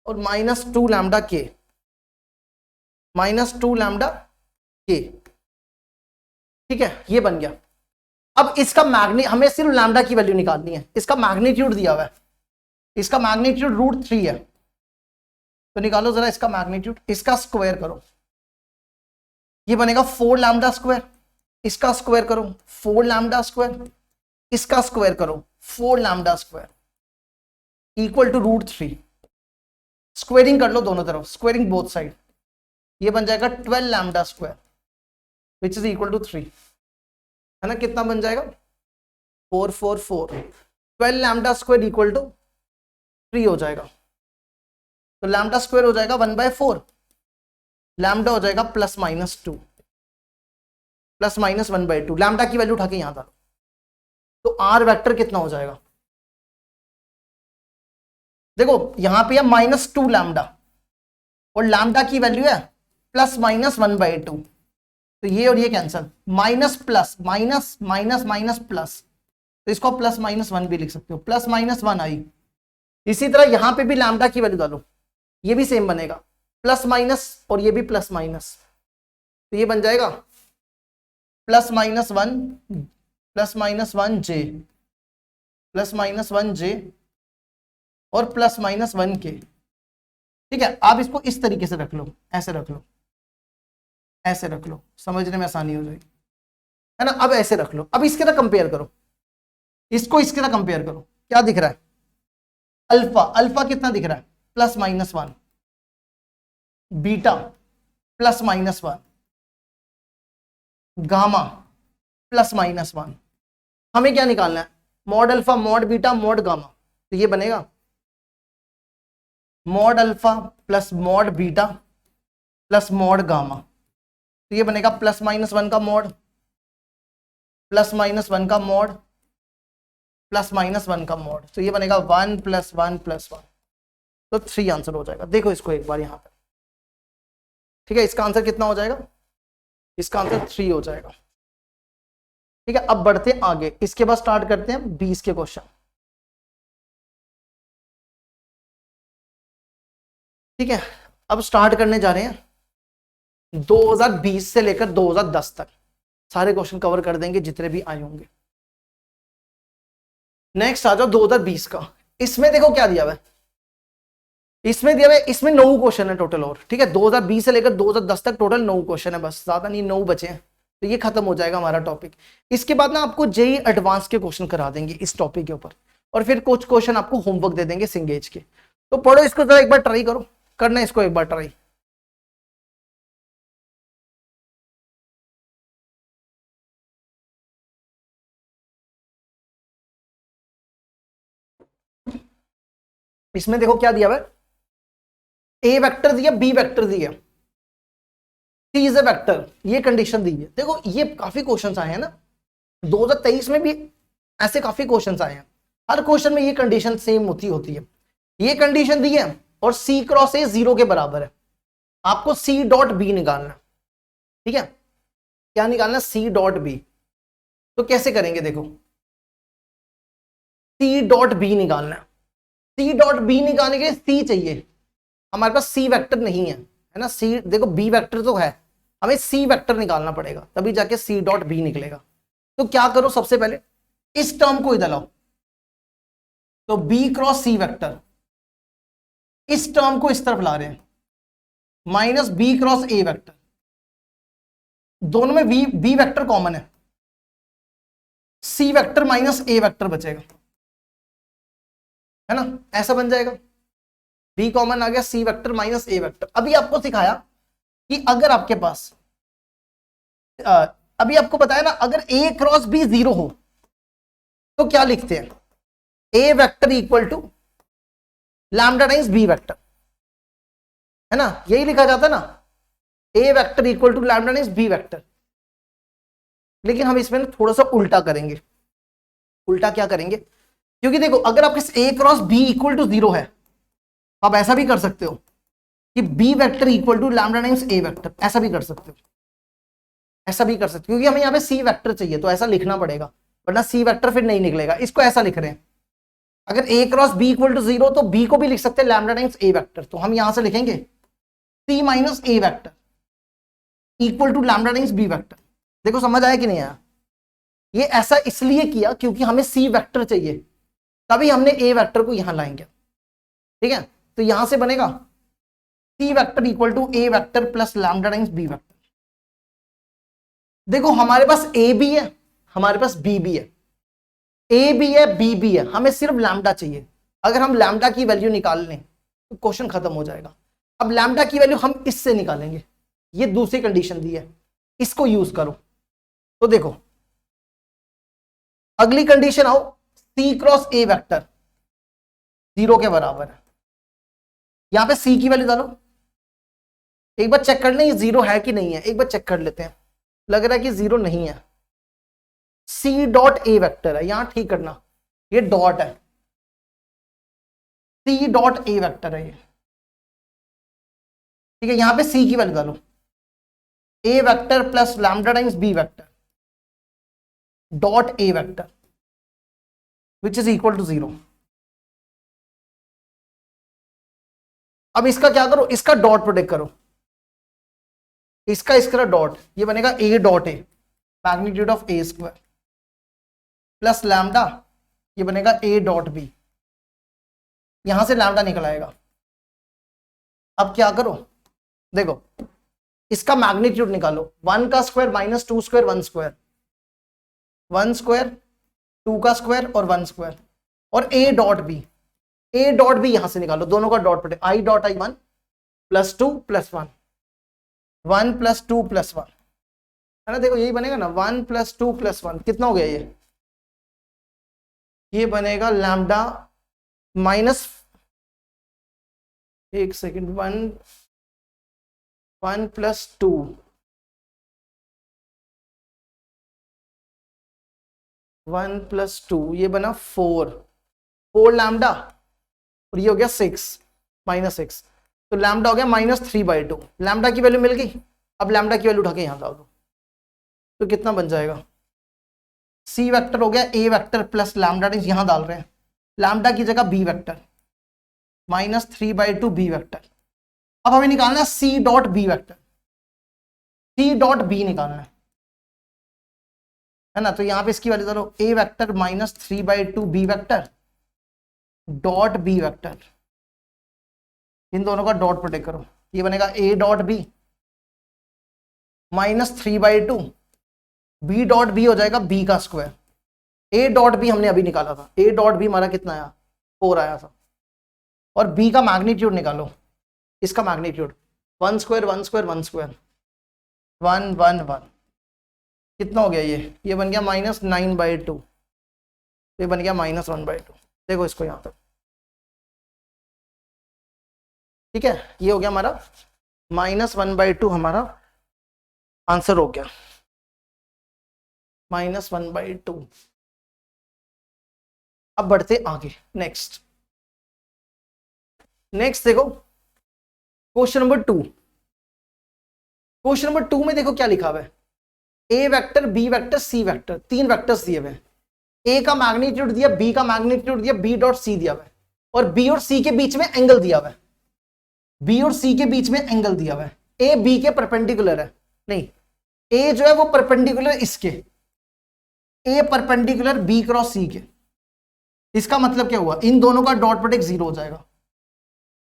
और -2 लैम्डा के, -2 लैम्डा के, ठीक है। ये बन गया। अब इसका हमें सिर्फ लैम्डा की वैल्यू निकालनी है। इसका मैग्नीट्यूड दिया हुआ है, इसका मैग्नीट्यूड √3 है, तो निकालो जरा इसका मैग्नीट्यूड, इसका स्क्वायर करो, ये बनेगा 4 लैम्डा स्क्वायर, इसका स्क्वायर करो 4 लैम्डा स्क्वायर, इसका स्क्वायर करो 4 lambda square equal to √3। Squaring कर लो दोनों तरफ, स्क्वेयरिंग बोथ साइड, ये बन जाएगा 12 lambda square which is equal to 3, है ना। कितना बन जाएगा 4 4 4, 12 लैम्डा स्क्वायर इक्वल टू 3 हो जाएगा। तो लैम्डा स्क्वायर हो जाएगा 1/4, लैम्डा हो जाएगा +-2 +-1/2। लैम्डा की वैल्यू उठा के यहां डालो, तो आर वेक्टर कितना हो जाएगा, देखो यहां पे है -2 लैम्डा और लैम्डा की वैल्यू है +-1/2, तो ये और ये cancel, minus plus minus minus minus plus, तो इसको +-1 भी लिख सकते हो, +-1 आई। इसी तरह यहां पे भी लैम्डा की वैल्यू डालो, ये भी सेम बनेगा, प्लस और ये भी +-, तो ये बन जाएगा +-1 +-1 j +-1 j और +-1 k, ठीक है। आप इसको इस तरीके से रख लो, ऐसे रख लो, ऐसे रख लो, समझने में आसानी हो जाएगी, है ना। अब ऐसे रख लो, अब इसके साथ कंपेयर करो, इसको इसके साथ कंपेयर करो, क्या दिख रहा है, अल्फा, अल्फा कितना दिख रहा है +-1, बीटा +-1, गामा +-1। हमें क्या निकालना है, mod alpha mod beta mod gamma, तो ये बनेगा mod alpha plus mod beta plus mod gamma, तो ये बनेगा +-1 का मॉड +-1 का मॉड +-1 का मॉड, तो ये बनेगा 1 + 1 + 1, तो 3 आंसर हो जाएगा। देखो इसको एक बार यहां पे, ठीक है। इसका आंसर कितना हो जाएगा, इसका आंसर 3 हो जाएगा, ठीक है। अब बढ़ते हैं आगे, इसके बाद स्टार्ट करते हैं 20 के क्वेश्चन, ठीक है। अब स्टार्ट करने जा रहे हैं 2020 से लेकर 2010 तक, सारे क्वेश्चन कवर कर देंगे जितने भी आए होंगे। नेक्स्ट आ जाओ 2020 का, इसमें देखो क्या दिया हुआ है, इसमें दिया हुआ है, इसमें 9 क्वेश्चन है टोटल, और ठीक है 2020 से लेकर 2010 तक टोटल 9 क्वेश्चन है, बस ज्यादा नहीं, 9 बचे हैं, तो ये खत्म हो जाएगा हमारा टॉपिक। इसके बाद ना आपको जेई एडवांस के क्वेश्चन करा देंगे इस टॉपिक के ऊपर, और फिर कुछ क्वेश्चन आपको होमवर्क दे देंगे सिंगेज के, तो पढ़ो इसको जरा एक बार, ट्राई करो, करना है इसको एक बार ट्राई। इसमें देखो क्या दिया हुआ है, ए वेक्टर दिया, बी वेक्टर दिया, सी इज ए वेक्टर, ये कंडीशन दी है। देखो ये काफी क्वेश्चंस आए हैं ना, 2023 में भी ऐसे काफी क्वेश्चंस आए हैं, हर क्वेश्चन में ये कंडीशन सेम होती है। ये कंडीशन दी है और सी क्रॉस ए 0 के बराबर है, आपको सी डॉट बी निकालना, ठीक है। क्या निकालना, सी डॉट बी, तो कैसे करेंगे देखो, सी डॉट बी निकालना है, सी डॉट बी निकालने के लिए सी चाहिए, हमारे पास सी वेक्टर नहीं है ना। सी देखो बी वेक्टर तो है, हमें सी वेक्टर निकालना पड़ेगा तभी जाके सी डॉट बी निकलेगा। तो क्या करो, सबसे पहले इस टर्म को इधर लाओ, तो बी क्रॉस सी वेक्टर, इस टर्म को इस तरफ ला रहे हैं, minus B cross A vector, दोनों में बी वेक्टर कॉमन है, C vector minus A vector बचेगा, है ना, ऐसा बन जाएगा। बी कॉमन आ गया, सी वेक्टर माइनस ए वेक्टर। अभी आपको सिखाया कि अगर आपके पास अभी आपको बताया ना, अगर ए क्रॉस बी 0 हो तो क्या लिखते हैं, A vector equal to lambda times B vector, है ना, यही लिखा जाता ना, A vector equal to lambda times B vector. लेकिन हम इसमें थोड़ा सा उल्टा करेंगे। उल्टा क्या करेंगे, क्योंकि देखो अगर आपके A cross B equal to 0 है, आप ऐसा भी कर सकते हो कि B vector equal to lambda times A vector, ऐसा भी कर सकते हो, ऐसा भी कर सकते हो, क्योंकि हमें यहाँ पे सी वेक्टर चाहिए तो ऐसा लिखना पड़ेगा, वरना सी वेक्टर फिर नहीं निकलेगा। इसको ऐसा लिख रहे हैं, अगर ए क्रॉस बी इक्वल टू 0 तो बी को भी लिख सकते हैं लैम्डा टाइम्स ए वेक्टर, तो हम यहां से लिखेंगे C minus A vector equal to lambda times B vector. देखो समझ आया कि नहीं आया, ये ऐसा इसलिए किया क्योंकि हमें सी वेक्टर चाहिए, तभी हमने ए वेक्टर को यहां लाएंगे, ठीक है। तो यहां से बनेगा C vector equal to A vector plus lambda times B vector. देखो हमारे पास ए भी है, हमारे पास बी भी है, ए भी है बी भी है, हमें सिर्फ लैम्डा चाहिए। अगर हम लैम्डा की वैल्यू निकाल लें तो क्वेश्चन खत्म हो जाएगा। अब लैम्डा की वैल्यू हम इससे निकालेंगे, ये दूसरी कंडीशन दी है, इसको यूज करो। तो देखो अगली कंडीशन आओ, सी क्रॉस ए वेक्टर 0 के बराबर है, यहां पे सी की वैल्यू डालो। एक बार चेक कर लें ये 0 है कि नहीं है, एक बार चेक कर लेते हैं। लग रहा है कि 0 नहीं है, सी डॉट ए वेक्टर है, यहां ठीक करना, ये डॉट है, सी डॉट ए वेक्टर है ये, ठीक है। यहां पे सी की वैल्यू डालो, A vector plus lambda times B vector dot A vector which is equal to 0। अब इसका क्या करो, इसका डॉट प्रोडक्ट करो, इसका डॉट, ये बनेगा A dot A magnitude of A square plus lambda, ये बनेगा ए डॉट बी, यहां से लैम्डा निकल आएगा। अब क्या करो, देखो इसका मैग्नीट्यूड निकालो, 1 का square minus 2 square 1 square, 1 square 2 का स्क्वायर और 1 स्क्वायर, और A dot B, A dot B यहां से निकालो, दोनों का dot product, I dot I 1 plus 2 plus 1, 1 plus 2 plus 1, है ना। देखो यही बनेगा ना, 1 प्लस 2 प्लस 1 कितना हो गया ये बनेगा लैम्डा माइनस, एक सेकेंड, 1 प्लस 2 1 प्लस 2 ये बना 4 लैम्डा, और ये हो गया 6 माइनस 6, तो लैम्डा हो गया -3/2। लैम्डा की वैल्यू मिल गई। अब लैम्डा की वैल्यू उठा के यहां डाल दो, तो कितना बन जाएगा, सी वेक्टर हो गया ए वेक्टर प्लस लैम्डा, यहां डाल रहे हैं लैम्डा की जगह बी वेक्टर -3/2 बी वेक्टर। अब हमें निकालना है C dot B vector, C dot B निकालना है ना। तो यहां पे इसकी वैल्यू डालो, A vector -3/2 B vector dot B vector, इन दोनों का डॉट प्रोडक्ट करो, ये बनेगा A dot B -3/2 B dot B हो जाएगा बी का स्क्वायर, ए डॉट बी हमने अभी निकाला था, ए डॉट बी हमारा कितना आया, 4 आया था, और बी का मैग्नीट्यूड निकालो, इसका मैग्नीट्यूड 1 स्क्वायर 1 स्क्वायर 1 स्क्वायर 1 1 1, कितना हो गया ये बन गया -9/2, ये बन गया -1/2। देखो इसको यहां पर, ठीक है, ये हो गया हमारा -1/2, हमारा आंसर हो गया -1/2। अब बढ़ते आगे, नेक्स्ट देखो क्वेश्चन नंबर 2। क्वेश्चन नंबर 2 में देखो क्या लिखा हुआ है, A vector B vector C vector, 3 vectors दिए हुए हैं, ए का मैग्नीट्यूड दिया, बी का मैग्नीट्यूड दिया, बी डॉट सी दिया हुआ है। और बी और सी के बीच में एंगल दिया हुआ है, बी और सी के बीच में एंगल दिया हुआ है, ए बी के परपेंडिकुलर है, नहीं ए जो है वो परपेंडिकुलर इसके, ए परपेंडिकुलर बी क्रॉस सी के। इसका मतलब क्या हुआ, इन दोनों का डॉट प्रोडक्ट 0 हो जाएगा,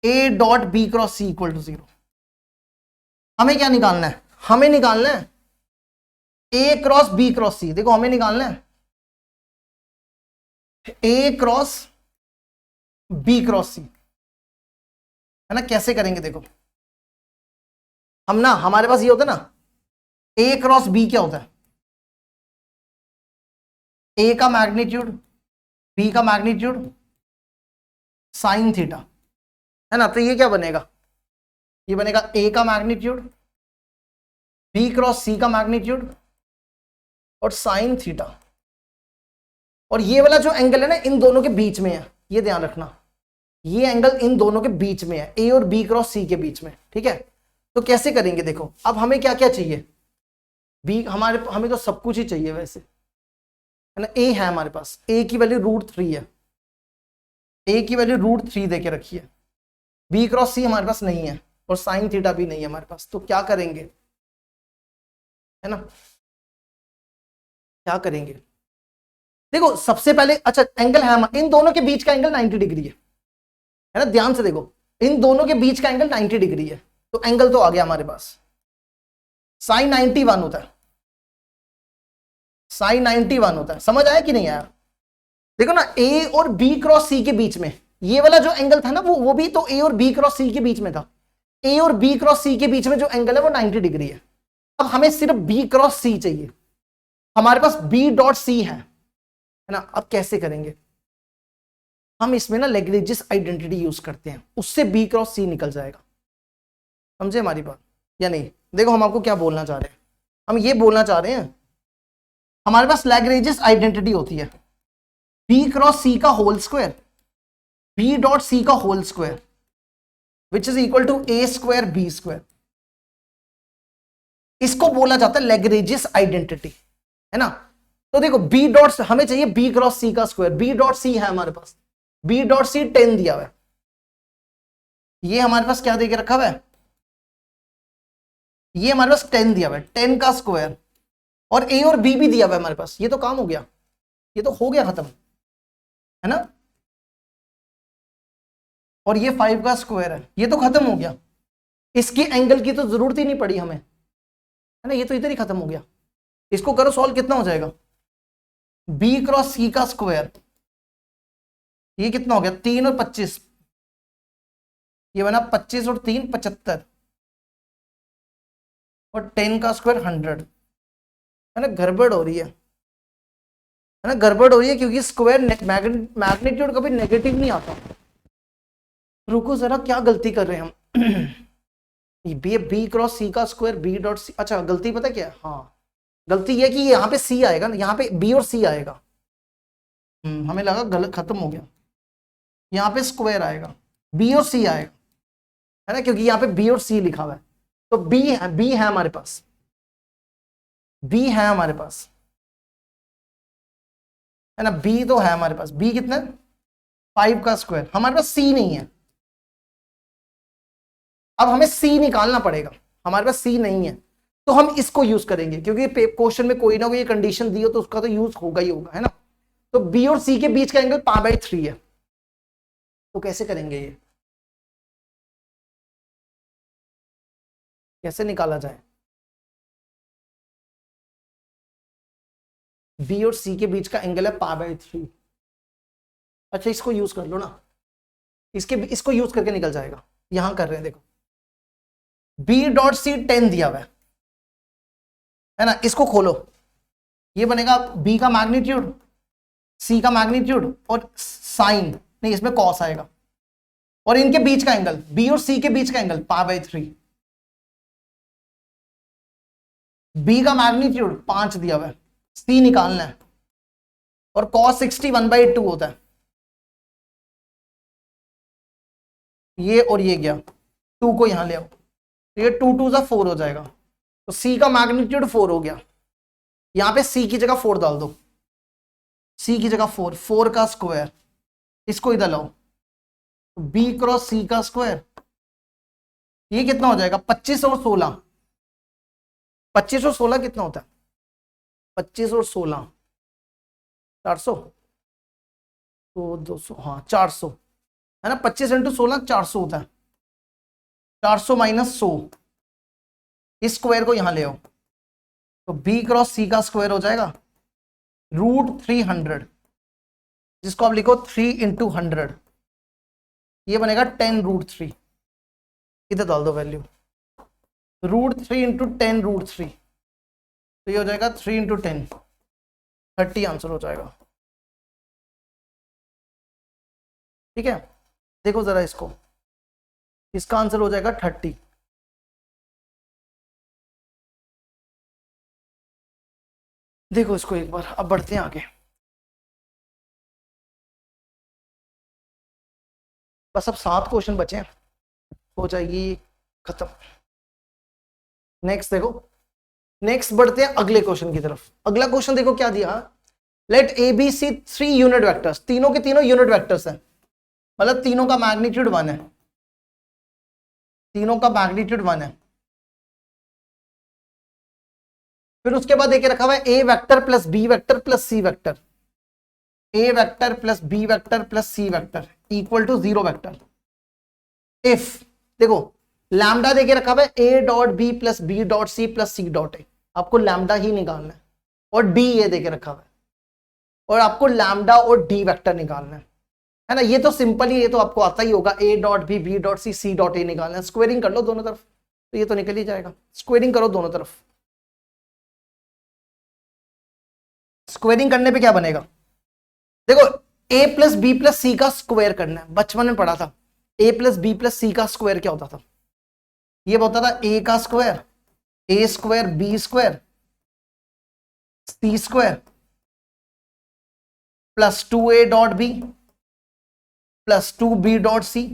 A dot B cross C equal to 0। हमें क्या निकालना है, हमें निकालना है A cross B cross C. देखो हमें निकालना है A cross B cross C, है ना। कैसे करेंगे देखो, हम ना, हमारे पास ये होता है ना, ए क्रॉस बी क्या होता है, ए का मैग्नीट्यूड बी का मैग्नीट्यूड साइन थीटा, है ना। तो ये क्या बनेगा, ये बनेगा ए का मैग्नीट्यूड बी क्रॉस सी का मैग्नीट्यूड और साइन थीटा। और ये वाला जो एंगल है ना इन दोनों के बीच में है, ये ध्यान रखना, ये एंगल इन दोनों के बीच में है, ए और बी क्रॉस सी के बीच में, ठीक है। तो कैसे करेंगे देखो, अब हमें क्या क्या चाहिए, बी हमें तो सब कुछ ही चाहिए वैसे, है ना। ए है हमारे पास, ए की वैल्यू √3 है, ए की वैल्यू √3 देके रखी है, बी क्रॉस सी हमारे पास नहीं है और साइन थीटा भी नहीं है हमारे पास। तो क्या करेंगे, है ना, क्या करेंगे देखो सबसे पहले, अच्छा एंगल है, इन दोनों के बीच का एंगल 90 डिग्री है ना। ध्यान से देखो, इन दोनों के बीच का एंगल 90 डिग्री है, तो एंगल तो आ गया हमारे पास, साइन 91 होता है, साइन 91 होता है। समझ आया कि नहीं आया, देखो ना ए और बी क्रॉस सी के बीच में ये वाला जो एंगल था ना, वो भी तो ए और बी क्रॉस सी के बीच में था। ए और बी क्रॉस सी के बीच में जो एंगल है वो 90 डिग्री है। अब हमें सिर्फ बी क्रॉस सी चाहिए, हमारे पास बी डॉट सी है ना। अब कैसे करेंगे, हम इसमें ना लैग्रेंजियस आइडेंटिटी यूज करते हैं, उससे बी क्रॉस सी निकल जाएगा। समझे हमारी बात या नहीं। देखो हम आपको क्या बोलना चाह रहे हैं, हम ये बोलना चाह रहे हैं, हमारे पास लैग्रेंजियस आइडेंटिटी होती है बी क्रॉस सी का whole square B dot C का whole square which is equal to A square B square. इसको बोला जाता है लैग्रेंजियस आइडेंटिटी, है ना। तो देखो बी डॉट, हमें चाहिए बी क्रॉस सी का स्क्वायर, बी डॉट सी है हमारे पास, बी डॉट सी 10 दिया हुआ है, ये हमारे पास क्या देके रखा हुआ है, ये हमारे पास 10 दिया हुआ है, 10 का स्क्वायर, और ए और बी भी दिया हुआ है हमारे पास। ये तो काम हो गया, ये तो हो गया खत्म, है ना। और ये 5 का स्क्वायर है, ये तो खत्म हो गया, इसकी एंगल की तो जरूरत ही नहीं पड़ी हमें, है ना। ये तो इधर ही खत्म हो गया। इसको करो सॉल्व, कितना हो जाएगा, बी क्रॉस सी का स्क्वायर, ये कितना हो गया 3 और 25, ये बना 25 और 3 75, और 10 का स्क्वायर 100, है ना। गड़बड़ हो रही है ना, गड़बड़ हो रही है क्योंकि स्क्वायर मैग्नीट्यूड कभी नेगेटिव नहीं आता। रुको जरा, क्या गलती कर रहे हैं हम बी क्रॉस सी का स्क्वायर बी डॉट सी, अच्छा गलती पता क्या है, हाँ गलती ये कि यहाँ पे सी आएगा ना, यहाँ पे बी और सी आएगा। हमें लगा गलत, खत्म हो गया, यहाँ पे स्क्वायर आएगा, बी और सी आएगा, है ना, क्योंकि यहाँ पे बी और सी लिखा हुआ है। तो बी है हमारे पास, बी है हमारे पास, है ना, बी तो है हमारे पास, बी कितना 5 का स्क्वायर, हमारे पास सी नहीं है। अब हमें सी निकालना पड़ेगा, हमारे पास सी नहीं है, तो हम इसको यूज करेंगे क्योंकि क्वेश्चन में कोई ना कोई कंडीशन दी हो तो उसका तो यूज होगा ही होगा, है ना। तो बी और सी के बीच का एंगल π/3 है, तो कैसे करेंगे ये, कैसे निकाला जाए, बी और सी के बीच का एंगल है π/3। अच्छा इसको यूज कर लो ना, इसको यूज करके निकल जाएगा। यहां कर रहे हैं देखो, बी डॉट सी 10 दिया हुआ है ना, इसको खोलो, ये बनेगा बी का मैग्नीट्यूड सी का मैग्नीट्यूड और साइन, नहीं इसमें कॉस आएगा, और इनके बीच का एंगल बी और सी के बीच का एंगल π/3। बी का मैग्नीट्यूड 5 दिया हुआ है, सी निकालना है, और cos 60 1/2 होता है, ये और ये गया 2 को यहां ले आओ, तो ये 2 2 4 हो जाएगा, तो सी का मैग्नीट्यूड 4 हो गया। यहां पे सी की जगह 4 डाल दो, सी की जगह 4 का स्क्वायर, इसको इधर लाओ, बी क्रॉस सी का स्क्वायर, ये कितना हो जाएगा 25 और 16, 25 और 16 कितना होता है 25 और 16 400, तो 200, हाँ 400 है ना, 25 इंटू 16 400 होता है, 400 माइनस 100, इस स्क्वायर को यहां ले आओ, तो बी क्रॉस सी का स्क्वायर हो जाएगा √300, जिसको आप लिखो 3 इंटू 100, ये बनेगा 10√3, इधर डाल दो वैल्यू, √3 इंटू 10√3, तो ये हो जाएगा 3 इंटू 10, 30 आंसर हो जाएगा। ठीक है, देखो जरा इसको, इसका आंसर हो जाएगा 30। देखो इसको एक बार, अब बढ़ते हैं आगे। बस अब 7 क्वेश्चन बचे हैं, हो जाएगी खत्म। नेक्स्ट देखो, नेक्स्ट बढ़ते हैं अगले क्वेश्चन की तरफ। अगला क्वेश्चन देखो क्या दिया, let A B C 3 unit vectors, तीनों के तीनों यूनिट वेक्टर्स हैं, मतलब तीनों का मैग्नीट्यूड 1 है, तीनों का मैग्नीट्यूड 1 है। फिर उसके बाद देखे रखा हुआ है A vector plus B vector plus C vector, A vector plus B vector plus C vector equal to 0 vector. If देखो लैम्डा देके रखा हुआ है A dot B plus B dot C plus C dot A, आपको lambda ही निकालना है, और D ये देके रखा हुआ है, और आपको लैम्डा और डी वेक्टर निकालना है ना। ये तो सिंपल ही, ये तो आपको आता ही होगा, A dot B B dot C C dot A निकालना है। स्क्वेयरिंग कर लो दोनों तरफ, तो ये तो निकल ही जाएगा। स्क्वेयरिंग करो दोनों तरफ, स्क्वेयरिंग करने पे क्या बनेगा, देखो a प्लस बी प्लस सी का स्क्वायर करना है, बचपन में पढ़ा था a प्लस बी प्लस सी का स्क्वायर क्या होता था, ये होता था a का square, a square B square C square plus 2a dot B plus 2b dot C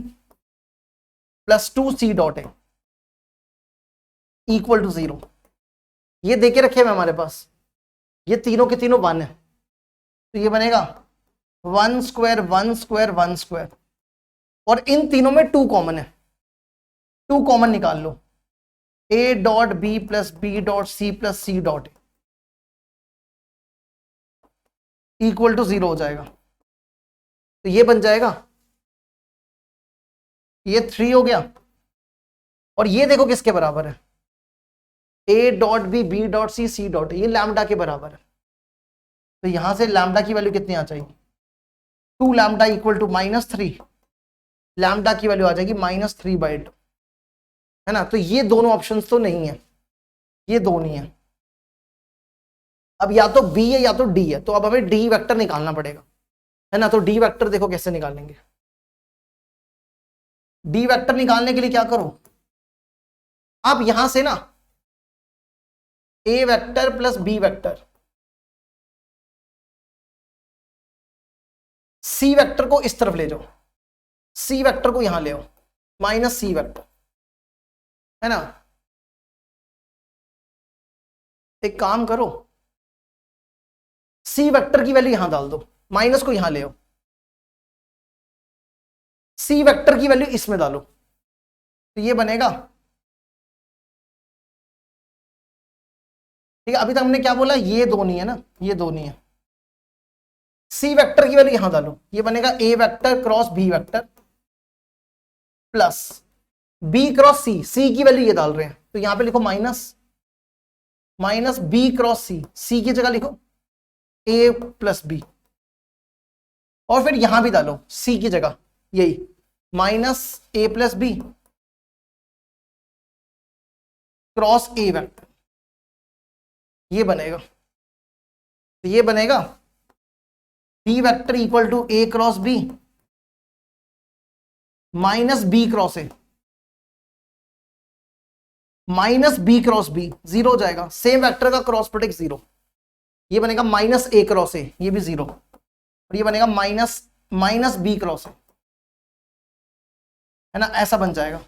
plus 2c dot A equal to 0। ये देके रखे हुए हमारे पास, ये तीनों के तीनों 1 है, तो ये बनेगा 1 स्क्वायर 1 स्क्वायर 1 स्क्वायर, और इन तीनों में 2 कॉमन है, 2 कॉमन निकाल लो, a dot B plus B dot C plus C dot A equal to 0 हो जाएगा। तो ये बन जाएगा, ये 3 हो गया, और ये देखो किसके बराबर है, a dot B B dot C C dot A, ये लैम्डा के बराबर है। तो यहां से लैम्डा की वैल्यू कितनी आ जाएगी, 2 लैम्डा इक्वल टू -3, लैम्डा की वैल्यू आ जाएगी -3/2, है ना। तो ये दोनों ऑप्शंस तो नहीं है, ये दो नहीं है, अब या तो बी है या तो डी है, तो अब हमें डी वेक्टर निकालना पड़ेगा, है ना। तो डी वेक्टर देखो कैसे निकालेंगे, डी वेक्टर निकालने के लिए क्या करो, आप यहां से ना A vector plus B vector, C vector को इस तरफ ले जाओ, सी वेक्टर को यहां ले आओ, माइनस सी वेक्टर, है ना। एक काम करो, सी वेक्टर की वैल्यू यहां डाल दो, माइनस को यहां ले आओ, सी वेक्टर की वैल्यू इसमें डालो, तो ये बनेगा, ठीक है। अभी तक हमने क्या बोला, ये दो नहीं है ना, ये दो नहीं है, सी वेक्टर की वैल्यू यहां डालो, ये बनेगा A vector cross B vector plus B cross C, C की वैल्यू ये डाल रहे हैं, तो यहां पे लिखो minus B cross C, C की जगह लिखो ए प्लस बी, और फिर यहां भी डालो सी की जगह यही minus A plus B cross A vector, ये बनेगा। तो ये बनेगा B vector equal to A cross B minus B cross A, minus B cross B 0 हो जाएगा, सेम वेक्टर का क्रॉस प्रोडक्ट 0, ये बनेगा माइनस ए क्रॉस ए, ये भी 0, और ये बनेगा माइनस बी क्रॉस ए, है ना, ऐसा बन जाएगा।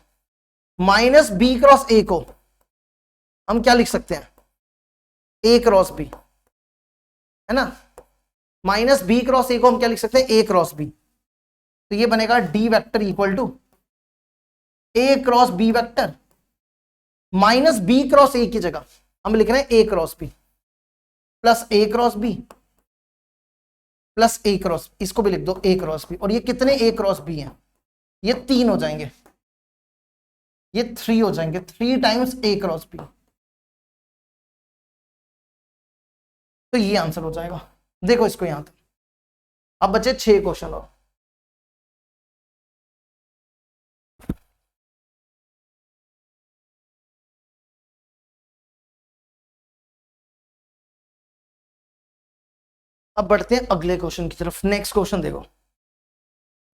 माइनस बी क्रॉस ए को हम क्या लिख सकते हैं, ए क्रॉस बी, है ना, माइनस बी क्रॉस ए को हम क्या लिख सकते हैं, ए क्रॉस बी, तो तो ये बनेगा D vector equal to A cross B vector minus B cross A की जगह हम लिख रहे हैं A cross B plus A cross B plus A cross, इसको भी लिख दो ए क्रॉस बी। और ये कितने ए क्रॉस बी हैं? ये 3 हो जाएंगे, ये 3 हो जाएंगे, 3 टाइम्स ए क्रॉस बी। तो ये आंसर हो जाएगा। देखो इसको यहां तक। अब बचे 6 क्वेश्चन और। अब बढ़ते हैं अगले क्वेश्चन की तरफ। नेक्स्ट क्वेश्चन देखो,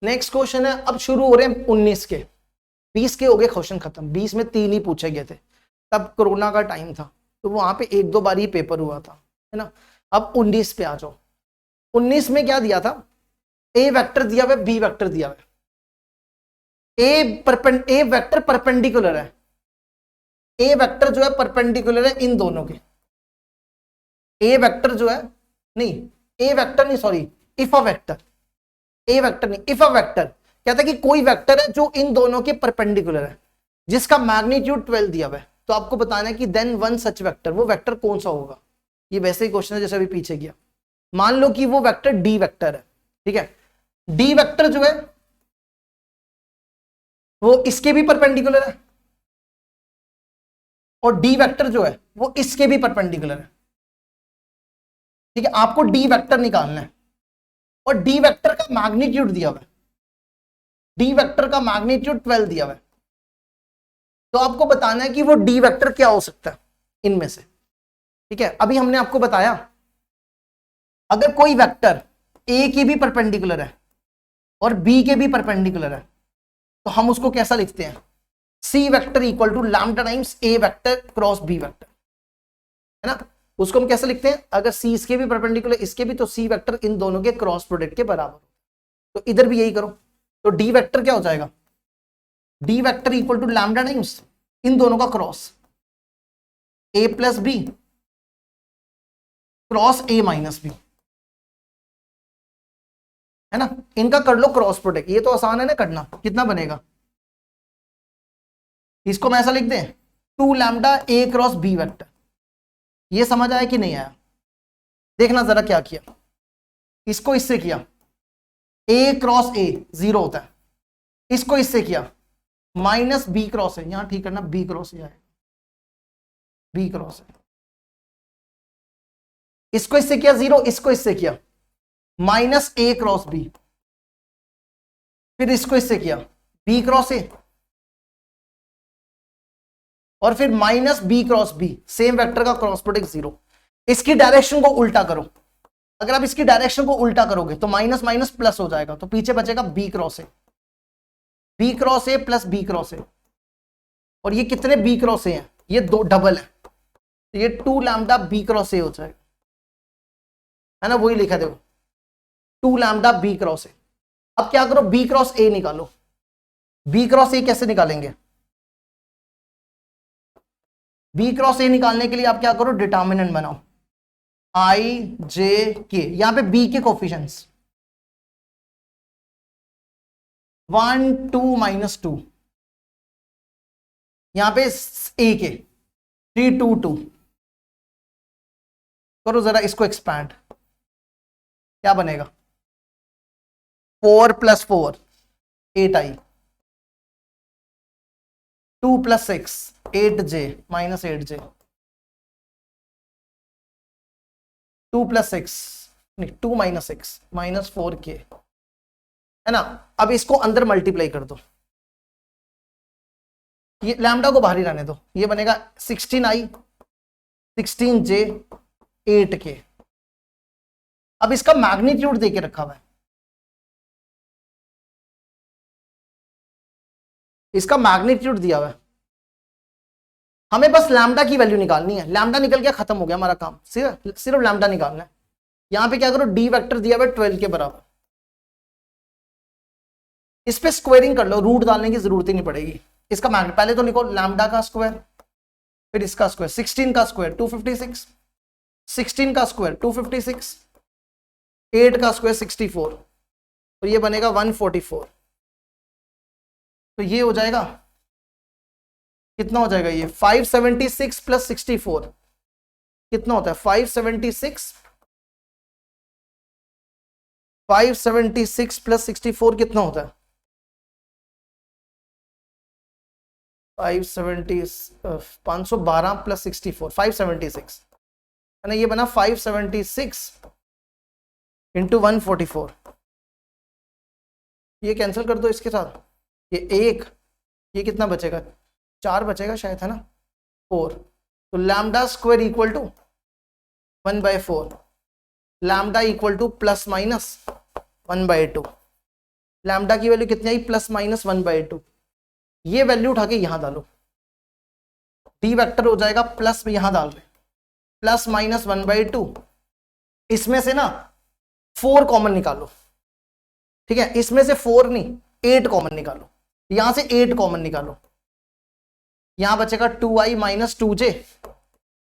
नेक्स्ट क्वेश्चन है, अब शुरू हो रहे हैं 19 के, 20 के हो गए क्वेश्चन खत्म, 20 में 3 ही पूछे गए थे, तब कोरोना का टाइम था तो वहां पे 1-2 बार ही पेपर हुआ था, है ना। अब 19 पे आ जाओ। 19 में क्या दिया था? ए वेक्टर दिया हुआ है, बी वेक्टर दिया हुआ है, ए वेक्टर परपेंडिकुलर है, ए वेक्टर जो है परपेंडिकुलर है इन दोनों के। ए वेक्टर जो है, नहीं ए वेक्टर नहीं, sorry if a vector, A vector नहीं इफ अ वेक्टर, कहता है कि कोई वेक्टर है जो इन दोनों के परपेंडिकुलर है जिसका मैग्नीट्यूड 12 दिया हुआ है, तो आपको बताना है कि देन वन सच वेक्टर, वो वेक्टर कौन सा होगा। ये वैसे ही क्वेश्चन है जैसे अभी पीछे किया। मान लो कि वो वेक्टर डी वेक्टर है, ठीक है, डी वेक्टर जो है वो इसके भी परपेंडिकुलर है और डी वेक्टर जो है वो इसके भी परपेंडिकुलर है, ठीक है। आपको डी वेक्टर निकालना है और डी वेक्टर का मैग्नीट्यूड दिया हुआ है, डी वेक्टर का मैग्नीट्यूड 12 दिया हुआ है, तो आपको बताना है कि वो डी वेक्टर क्या हो सकता है इनमें से, ठीक है। अभी हमने आपको बताया अगर कोई वेक्टर ए की भी परपेंडिकुलर है और बी के भी परपेंडिकुलर है तो हम उसको कैसा लिखते हैं? C vector equal to lambda times A vector cross B vector, है ना। उसको हम कैसे लिखते हैं? अगर सी इसके भी परपेंडिकुलर इसके भी, तो सी वेक्टर इन दोनों के क्रॉस प्रोडक्ट के बराबर। तो इधर भी यही करो, तो डी वेक्टर क्या हो जाएगा? D vector equal to lambda times इन दोनों का cross, A plus B cross A minus B, है ना। इनका कर लो क्रॉस प्रोडक्ट, ये तो आसान है ना करना। कितना बनेगा? इसको मैं ऐसा लिख दें 2 लैम्डा ए क्रॉस बी वेक्टर। ये समझ आया कि नहीं आया? देखना जरा क्या किया, इसको इससे किया, ए क्रॉस ए 0 होता है, इसको इससे किया माइनस बी क्रॉस है, यहां ठीक करना बी क्रॉस है, बी क्रॉस है, इसको इससे किया 0, इसको इससे किया माइनस ए क्रॉस बी, फिर इसको इससे किया बी क्रॉस ए और फिर minus B cross B, same vector का क्रॉस प्रोडक्ट 0। इसकी डायरेक्शन को उल्टा करो, अगर आप इसकी डायरेक्शन को उल्टा करोगे तो माइनस माइनस प्लस हो जाएगा, तो पीछे बचेगा B cross A, B cross A plus B cross A. और ये कितने बी क्रॉस ए हैं? ये 2 डबल है, तो ये 2 लैम्डा बी क्रॉस ए हो जाएगा, है ना। वही लिखा देखो 2 लैम्डा बी क्रॉस ए। अब क्या करो, बी क्रॉस ए निकालो। बी क्रॉस ए कैसे निकालेंगे? बी क्रॉस ए निकालने के लिए आप क्या करो, डिटर्मिनेंट बनाओ आई जे के, यहां पे बी के कोफिशिएंट्स 1 2 -2, यहां पे ए के 3 2 2। करो जरा इसको एक्सपैंड, क्या बनेगा? 4 + 4 8 आई, 2 + 6 8j -8j, 2 + 6 नहीं 2 - 6 -4k, है ना। अब इसको अंदर मल्टीप्लाई कर दो, ये लैम्डा को बाहर ही रहने दो, ये बनेगा 16i 16j 8k। अब इसका मैग्नीट्यूड देके रखा हुआ है, इसका मैग्नीट्यूड दिया हुआ है, हमें बस लैम्डा की वैल्यू निकालनी है। लैम्डा निकल गया, खत्म हो गया हमारा काम, सिर्फ लैम्डा निकालना है। यहां पे क्या करो, डी वेक्टर दिया हुआ है 12 के बराबर, इस पे स्क्वायरिंग कर लो, रूट डालने की जरूरत ही नहीं पड़ेगी। इसका मैग्नीट्यूड पहले तो लिखो लैम्डा का स्क्वायर, फिर इसका स्क्वायर, 16 का स्क्वायर 256, 16 का स्क्वायर 256, 8 का स्क्वायर 64, तो ये बनेगा 144। तो ये हो जाएगा कितना हो जाएगा, ये 576 प्लस 64 कितना होता है, 576 प्लस 64 कितना होता है, 512 प्लस 64 576 है ना। ये बना 576 इंटू 144। ये कैंसिल कर दो इसके साथ, ये एक, ये कितना बचेगा, 4 बचेगा शायद, है ना, 4। तो lambda square equal to 1/4, lambda equal to plus minus 1/2। Lambda की वैल्यू कितनी आई, प्लस माइनस 1/2। ये वैल्यू उठा के यहां डालो, डी वेक्टर हो जाएगा प्लस में, यहां डाल रहे प्लस माइनस 1/2। इसमें से ना 4 कॉमन निकालो, ठीक है, इसमें से 4 नहीं 8 कॉमन निकालो, यहां से 8 कॉमन निकालो, यहां बचेगा 2i minus 2j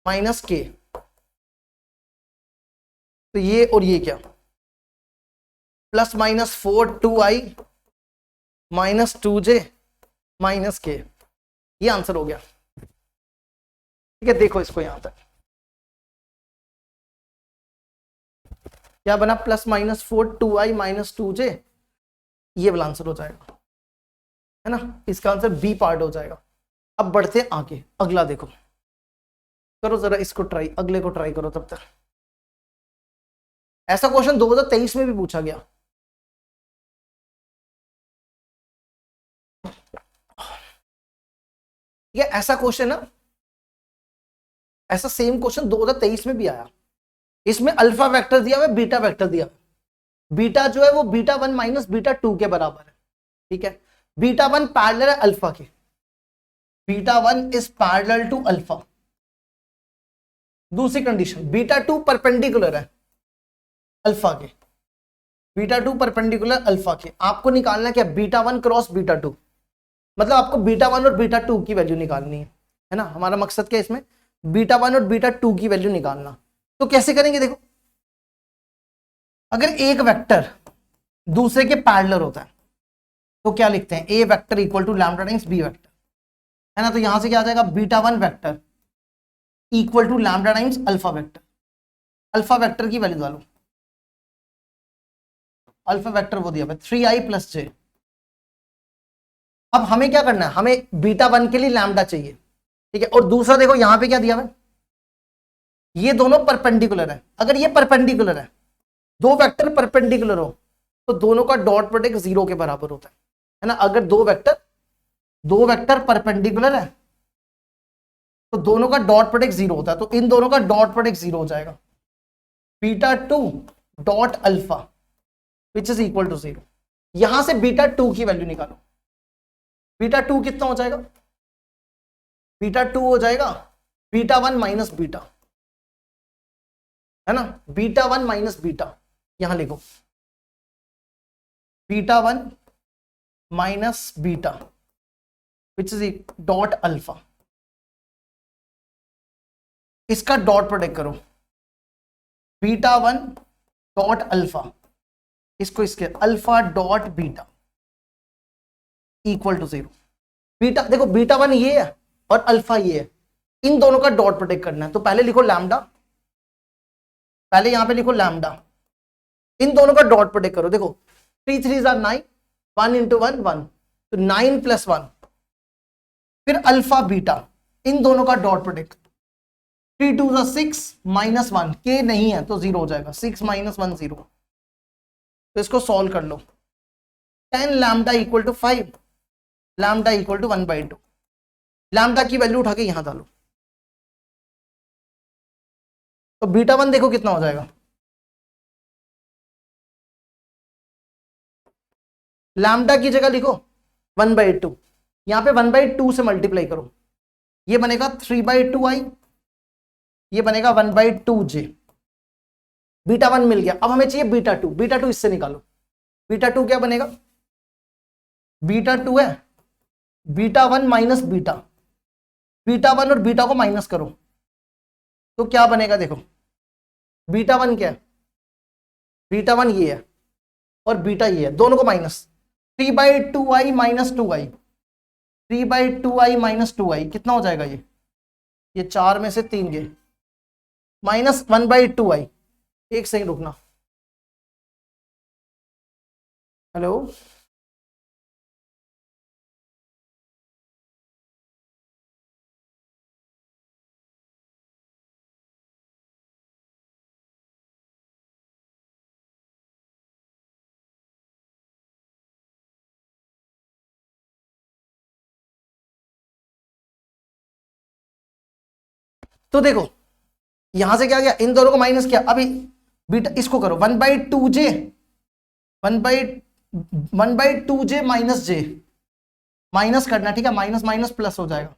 minus k। तो ये और ये क्या, plus minus 4 2i minus 2j minus k। ये आंसर हो गया, ठीक है। देखो इसको यहां तक क्या बना, plus minus 4 2i minus 2j, ये वाला आंसर हो जाएगा, है ना। इसका आंसर बी पार्ट हो जाएगा। अब बढ़ते आगे, अगला देखो, करो जरा इसको ट्राई, अगले को ट्राई करो तब तक। ऐसा क्वेश्चन 2023 में भी पूछा गया। ये ऐसा क्वेश्चन ना, ऐसा सेम क्वेश्चन 2023 में भी आया। इसमें अल्फा वेक्टर दिया हुआ है, बीटा वेक्टर दिया हुआ है। बीटा जो है वो β1 माइनस β2 के बराबर है, ठीक है। β1 पैरेलल है अल्फा के, β1 इज पैरेलल टू अल्फा। दूसरी कंडीशन, β2 परपेंडिकुलर है अल्फा के, β2 परपेंडिकुलर अल्फा के। आपको निकालना क्या, β1 क्रॉस β2, मतलब आपको β1 और β2 की वैल्यू निकालनी है ना। हमारा मकसद क्या है इसमें, β1 और β2 की वैल्यू निकालना। तो कैसे करेंगे, देखो, अगर एक वेक्टर दूसरे के पैरेलल होता है तो क्या लिखते हैं, A vector equal to lambda times B vector, है ना। तो यहां से क्या आ जाएगा, β1 vector equal to lambda times alpha vector. Alpha vector की वैल्यू डालो, अल्फा वेक्टर वो दिया 3i प्लस j। अब हमें क्या करना है, हमें β1 के लिए लैम्डा चाहिए, ठीक है। और दूसरा देखो यहां पे क्या दिया हुआ है, ये दोनों परपेंडिकुलर है। अगर ये परपेंडिकुलर है, दो वेक्टर परपेंडिकुलर हो तो दोनों का डॉट प्रोडक्ट 0 के बराबर होता है ना। अगर दो वेक्टर परपेंडिकुलर है तो दोनों का डॉट प्रोडक्ट 0 होता है, तो इन दोनों का डॉट प्रोडक्ट 0 हो जाएगा, β2 dot alpha which is equal to 0। यहां से β2 की वैल्यू निकालो, β2 कितना हो जाएगा, β2 हो जाएगा β1 माइनस बीटा, है ना, β1 माइनस बीटा। यहां लिखो β1 minus beta which is dot alpha. इसका डॉट प्रोडक्ट करो, β1 डॉट अल्फा, इसको इसके alpha dot beta equal to 0। Beta देखो, β1 ये है और अल्फा ये है, इन दोनों का डॉट प्रोडक्ट करना है। तो पहले लिखो लैम्डा, पहले यहां पे लिखो लैम्डा, इन दोनों का डॉट प्रोडक्ट करो। देखो 3 3 9, 1 इंटू 1 1, तो 9 प्लस 1, फिर अल्फा बीटा, इन दोनों का डॉट प्रोडक्ट, 3 2 6 माइनस 1, के नहीं है तो 0 हो जाएगा, 6 माइनस 1 0। तो इसको सॉल्व कर लो, 10 lambda equal to 5, lambda equal to 1/2। Lambda की वैल्यू उठा के यहां डालो, तो β1 देखो कितना हो जाएगा, लैम्डा की जगह लिखो 1/2, यहां पे 1/2 से मल्टीप्लाई करो, ये बनेगा 3/2i, ये बनेगा 1/2j। β1 मिल गया। अब हमें चाहिए β2, β2 इससे निकालो, β2 क्या बनेगा, β2 है β1 माइनस बीटा, β1 और बीटा को माइनस करो तो क्या बनेगा, देखो β1 क्या है, β1 ये है और बीटा ये है, दोनों को minus. 3/2i minus 2i, 3/2i minus 2i कितना हो जाएगा ये 4 में से 3 गए, माइनस 1/2i। एक सेकंड रुकना, हेलो तो देखो यहां से क्या गया, इन दोनों को माइनस किया, अभी बीटा इसको करो 1/2j, 1/2j minus j, minus करना, ठीक है, माइनस माइनस प्लस हो जाएगा,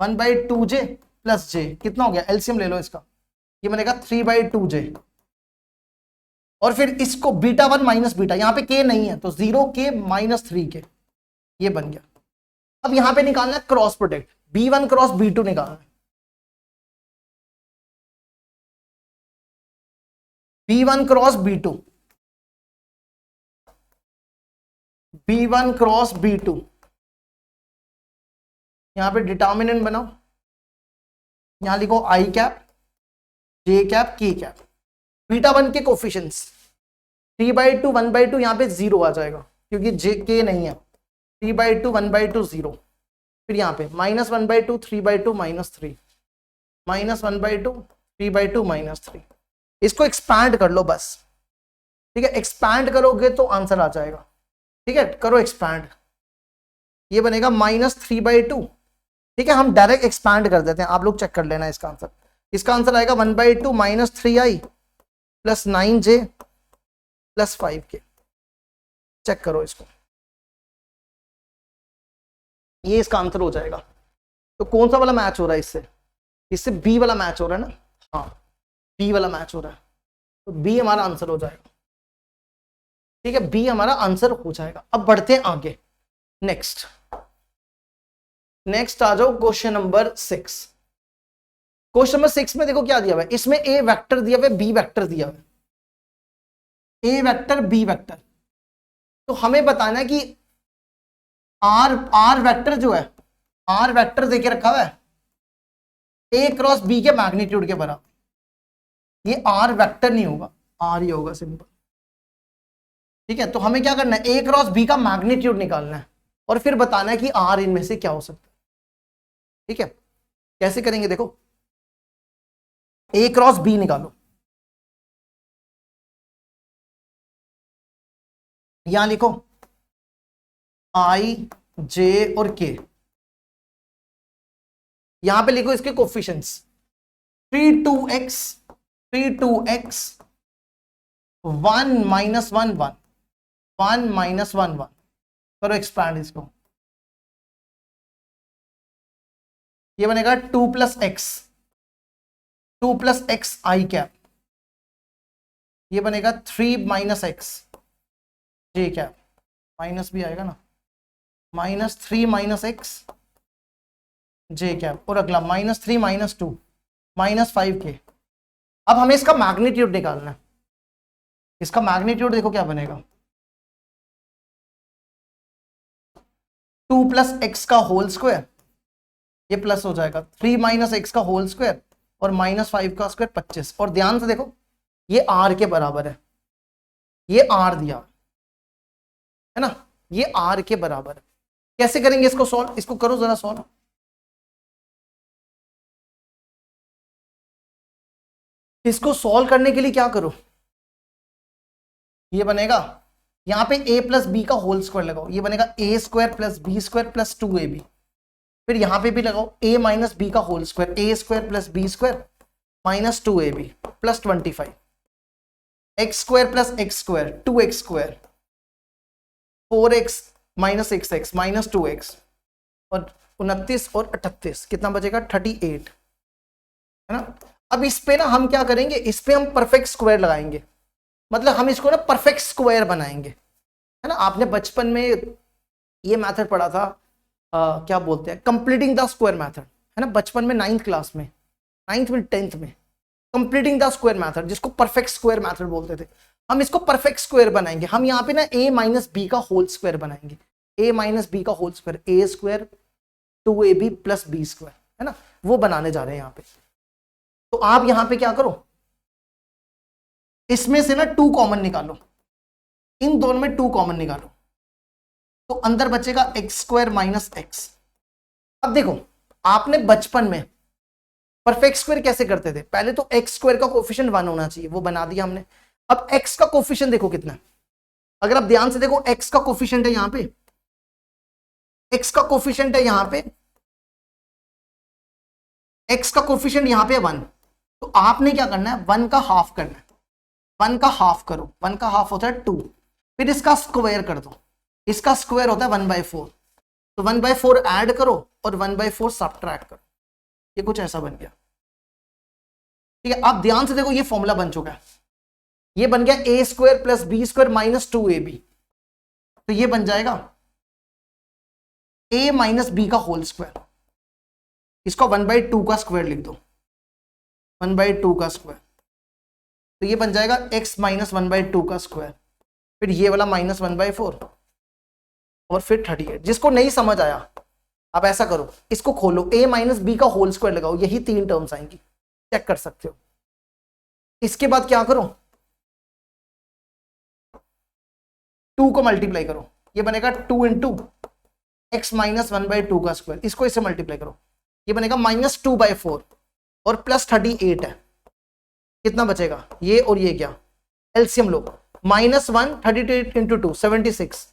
1/2j प्लस j कितना हो गया, एलसीएम ले लो इसका, ये बनेगा 3/2j। और फिर इसको बीटा 1 माइनस बीटा, यहां पे k नहीं है तो 0k माइनस 3k, ये बन गया। अब यहां पे निकालना है cross product, b1 cross b2 निकालना है, b1 cross b2, b1 cross b2, यहां पे डिटर्मिनेंट बनाओ, यहां लिखो आई कैप, जे कैप, के कैप, बीटा 1 के कोफिशिएंट्स 3/2 1/2, यहां पे 0 आ जाएगा क्योंकि जे के नहीं है, 3/2 1/2 0, फिर यहां पे माइनस 1/2 3/2 माइनस 3, माइनस 1/2 3/2 माइनस 3, इसको एक्सपैंड कर लो बस, ठीक है, एक्सपैंड करोगे तो आंसर आ जाएगा, ठीक है, करो एक्सपैंड, ये बनेगा माइनस 3/2, ठीक है, हम डायरेक्ट एक्सपैंड कर देते हैं, आप लोग चेक कर लेना इसका आंसर, इसका आंसर आएगा 1/2 minus 3i plus 9j plus 5k, check करो इसको, ये इसका आंसर हो जाएगा। तो कौन सा वाला मैच हो रहा है इससे बी वाला मैच हो रहा है ना, हाँ बी वाला मैच हो रहा है, तो बी हमारा आंसर हो जाएगा, ठीक है, बी हमारा आंसर हो जाएगा। अब बढ़ते हैं आगे, नेक्स्ट आ जाओ क्वेश्चन नंबर 6। क्वेश्चन नंबर 6 में देखो क्या दिया हुआ है, इसमें ए वेक्टर दिया हुआ है, बी वेक्टर दिया हुआ है, ए वेक्टर बी वेक्टर, तो हमें बताना है कि आर वेक्टर जो है, आर वेक्टर देके रखा हुआ है ए क्रॉस बी के मैग्नीट्यूड के बराबर, ये आर वेक्टर नहीं होगा, आर ही होगा सिंपल, ठीक है, तो हमें क्या करना है, ए क्रॉस बी का मैग्नीट्यूड निकालना है और फिर बताना है कि आर इनमें से क्या हो सकता है, ठीक है, कैसे करेंगे देखो, ए क्रॉस बी निकालो, यहां लिखो आई जे और के, यहां पे लिखो इसके कोफिशिएंट्स 3 2x 1 माइनस 1 1 1 माइनस 1 1, करो एक्सपैंड इसको, ये बनेगा 2 प्लस एक्स आई कैप, ये बनेगा 3 माइनस एक्स जे कैप, माइनस भी आएगा ना, माइनस 3 माइनस एक्स जे कैप, और अगला -3 -2 -5k। अब हमें इसका मैग्नीट्यूड निकालना है, इसका मैग्नीट्यूड देखो क्या बनेगा, 2 प्लस एक्स का होल स्क्वायर, ये प्लस हो जाएगा 3 माइनस एक्स का होल स्क्वायर और -5 का स्क्वायर 25, और ध्यान से देखो ये आर के बराबर है, ये आर दिया है ना, ये आर के बराबर है। कैसे करेंगे इसको सॉल्व, इसको करो जरा सॉल्व, इसको सॉल्व करने के लिए क्या करो, ये बनेगा यहां पे a प्लस बी का होल स्क्वायर लगाओ, ये बनेगा a square plus B square plus 2ab, फिर यहां पे भी लगाओ a माइनस बी का whole square, a square plus B square minus 2ab plus 25, X square plus X square 2x square 4x minus 6x minus 2x, और 29 और 38 कितना बचेगा 38, है ना। अब इस पे ना हम क्या करेंगे, इस पे हम परफेक्ट स्क्वायर लगाएंगे, मतलब हम इसको ना परफेक्ट स्क्वायर बनाएंगे, है ना। आपने बचपन में ये मेथड पढ़ा था, क्या बोलते हैं, कंप्लीटिंग द स्क्वायर मेथड, है ना, बचपन में 9th क्लास में, 9th में 10th में, कंप्लीटिंग द स्क्वायर मेथड, जिसको परफेक्ट स्क्वायर मेथड बोलते थे। हम इसको परफेक्ट स्क्वायर बनाएंगे। हम यहाँ पे ना a माइनस बी का होल स्क्वायर बनाएंगे, a माइनस बी का whole square, a square 2ab plus B square, है ना, वो बनाने जा रहे हैं यहाँ पे। तो आप यहाँ पे क्या करो, इसमें से ना 2 कॉमन निकालो, इन दोनों में 2 कॉमन निकालो, तो अंदर बचेगा एक्स स्क्वायर माइनस एक्स। अब देखो, आपने बचपन में परफेक्ट स्क्वायर कैसे करते थे, पहले तो एक्स स्क्वायर का कोफिशिएंट 1 होना चाहिए, वो बना दिया हमने। अब एक्स का कोफिशिएंट देखो कितना है, अगर आप ध्यान से देखो, एक्स का कोफिशिएंट है यहाँ पे, एक्स का कोफिशिएंट है यहाँ पे, एक्स का कोफिशिएंट यहाँ पे 1। तो आपने क्या करना है, 1 का हाफ करना है, 1 का हाफ करो, 1 का हाफ होता है 2, फिर इसका स्क्वायर कर दो, इसका स्क्वायर होता है 1/4, तो 1/4 ऐड करो और 1/4 सब्ट्रैक्ट करो, ये कुछ ऐसा बन गया। ठीक है, आप ध्यान से देखो, ये फॉर्मूला बन चुका है, ये बन गया a square plus B square minus 2ab, तो ये बन जाएगा a माइनस बी का होल स्क्वायर, इसको 1/2 का स्क्वायर लिख दो, 1/2 का स्क्वायर, तो ये बन जाएगा x माइनस 1/2 का स्क्वायर, फिर ये वाला माइनस 1/4 और फिर 38। जिसको नहीं समझ आया आप ऐसा करो, इसको खोलो, a माइनस बी का होल स्क्वायर लगाओ, यही 3 टर्म्स आएंगी, चेक कर सकते हो। इसके बाद क्या करो, 2 को मल्टीप्लाई करो, ये बनेगा 2 इंटू एक्स माइनस 1/2 का स्क्वायर, इसको इससे मल्टीप्लाई करो, ये बनेगा -2/4 और प्लस 38 है, कितना बचेगा, ये और ये क्या, एलसीएम लो, -1 38 इंटू 2 76,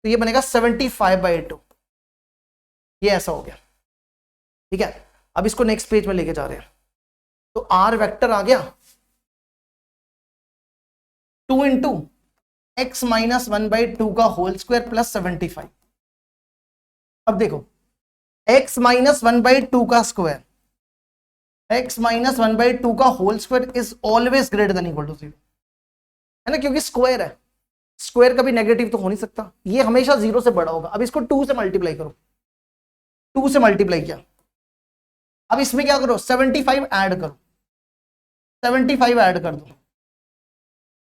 तो ये बनेगा 75/2, ये ऐसा हो गया। ठीक है, अब इसको नेक्स्ट पेज में लेके जा रहे हैं, तो आर वेक्टर आ गया 2 इंटू एक्स माइनस 1/2 का होल स्क्वायर प्लस 75। अब देखो, x माइनस 1/2 का स्क्वायर, x माइनस 1/2 का whole square is always greater than equal to 0, है ना, क्योंकि स्क्वायर है, स्क्वायर कभी नेगेटिव तो हो नहीं सकता, ये हमेशा 0 से बड़ा होगा। अब इसको 2 से मल्टीप्लाई करो, 2 से मल्टीप्लाई किया, अब इसमें क्या करो, 75 ऐड करो, 75 ऐड कर दो,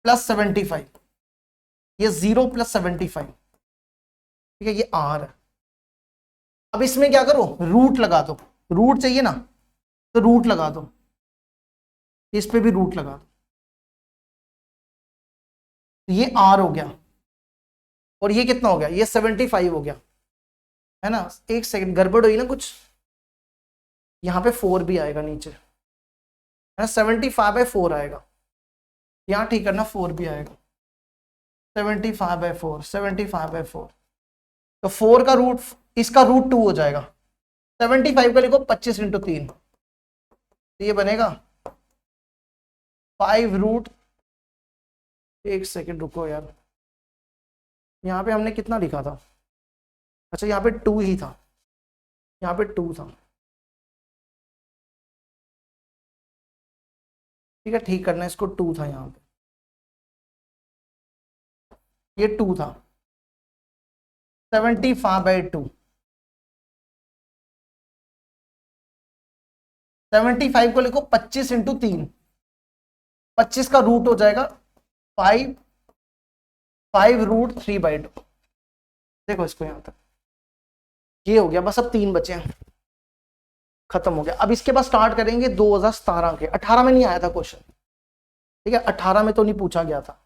प्लस 75, ये 0 प्लस 75, ठीक है, ये r है। अब इसमें क्या करो, रूट लगा दो, रूट चाहिए ना, तो रूट लगा दो, इस पे भी रूट लगा दो, तो ये r हो गया, और ये कितना हो गया, ये 75 हो गया, है ना। एक सेकंड, गड़बड़ हुई ना कुछ, यहाँ पे 4 भी आएगा नीचे, है ना, 75/4 आएगा, यहाँ ठीक करना, 4 भी आएगा, 75/4, 75/4, तो 4 का रूट, इसका रूट 2 हो जाएगा, 75 का लिखो 25 इंटू 3, तो ये बनेगा 5 रूट, एक सेकेंड रुको यार, यहाँ पे हमने कितना लिखा था, अच्छा यहाँ पे 2 ही था, यहाँ पे 2 था, ठीक है, ठीक करना, इसको 2 था यहाँ पे, ये 2 था, 75/2, 75 को लिखो 25 इंटू 3, 25 का रूट हो जाएगा 5, 5 रूट 3/2, देखो इसको यहां तक, ये हो गया, बस अब 3 बचे हैं, खत्म हो गया। अब इसके बाद स्टार्ट करेंगे 2017 के, 18 में नहीं आया था क्वेश्चन, ठीक है, 18 में तो नहीं पूछा गया था,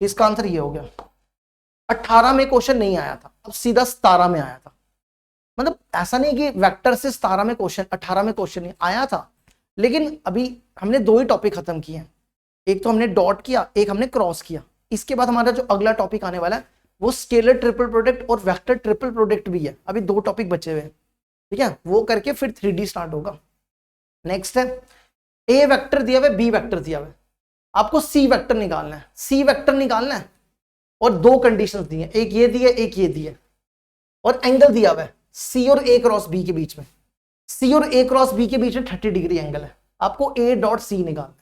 इसका आंसर ये हो गया, 18 में क्वेश्चन नहीं आया था, अब सीधा 17 में आया था। मतलब ऐसा नहीं कि वेक्टर से 17 में क्वेश्चन, 18 में क्वेश्चन नहीं आया था, लेकिन अभी हमने 2 ही टॉपिक खत्म किए हैं, एक तो हमने डॉट किया, एक हमने क्रॉस किया। इसके बाद हमारा जो अगला टॉपिक आने वाला है वो स्केलर ट्रिपल प्रोडक्ट और वेक्टर ट्रिपल प्रोडक्ट भी है, अभी 2 टॉपिक बचे हुए हैं, ठीक है, वो करके फिर 3D स्टार्ट होगा। नेक्स्ट है, ए वेक्टर दिया हुआ है, बी वेक्टर दिया हुआ है, आपको सी वेक्टर निकालना है, सी वेक्टर निकालना है, और 2 कंडीशंस दी हैं, एक ये दी है, एक ये दी है, और एंगल दिया हुआ है सी और ए क्रॉस बी के बीच में, सी और ए क्रॉस बी के बीच में 30 डिग्री एंगल है, आपको ए डॉट सी निकालना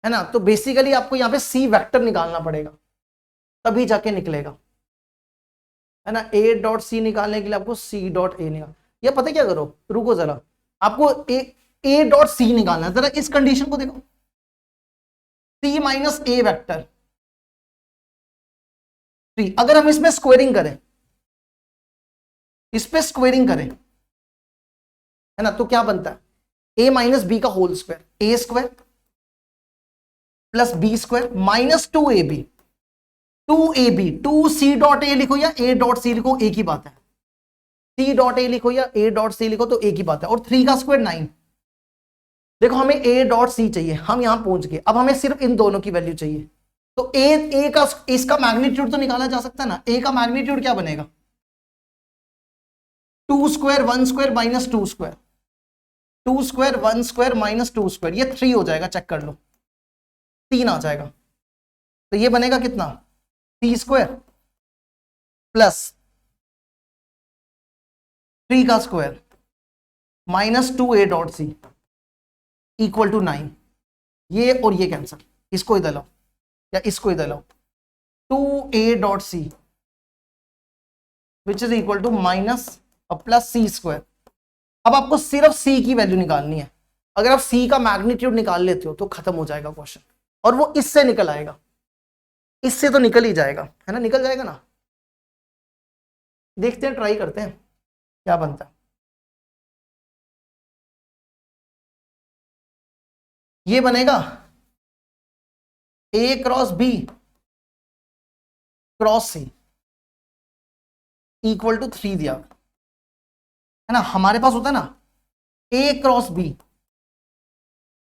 है ना। तो बेसिकली आपको यहाँ पे सी वेक्टर निकालना पड़ेगा, तभी जाके निकलेगा, है ना। ए डॉट सी निकालने के लिए आपको सी डॉट ए निकाल, या पता क्या करो, रुको जरा, आपको ए डॉट सी निकालना है, जरा इस कंडीशन को देखो, सी माइनस ए वेक्टर 3। अगर हम इसमें स्क्वेयरिंग करें, इस पे स्क्वेयरिंग करें, है ना, तो क्या बनता है, ए माइनस बी का whole square, A square plus B square minus 2ab, 2ab, 2c dot A लिखो या a डॉट सी लिखो, एक ही बात है। c डॉट ए लिखो या a डॉट सी लिखो तो एक ही बात है। और 3 का स्क्वायर 9। देखो हमें a डॉट सी चाहिए, हम यहां पहुंच गए, अब हमें सिर्फ इन दोनों की वैल्यू चाहिए। तो a का इसका मैग्नीट्यूड तो निकाला जा सकता है ना। a का मैग्नीट्यूड क्या बनेगा, 2 square 1 square minus 2 square, 2 square 1 square minus 2 square, ये 3 हो जाएगा, चेक कर लो, 3 आ जाएगा। तो ये बनेगा कितना, सी स्क्वायर प्लस 3 का square minus 2a dot C equal to 9। ये और ये कैंसिल, इसको इधर लाओ या इसको इधर लाओ, 2a dot C which is equal to minus और प्लस सी स्क्वायर। अब आपको सिर्फ c की वैल्यू निकालनी है। अगर आप c का मैग्नीट्यूड निकाल लेते हो तो खत्म हो जाएगा क्वेश्चन, और वो इससे निकल आएगा, इससे तो निकल ही जाएगा, है ना, निकल जाएगा ना। देखते हैं, ट्राई करते हैं क्या बनता है। ये बनेगा a cross b cross c equal to 3 दिया है ना। हमारे पास होता है ना a क्रॉस b,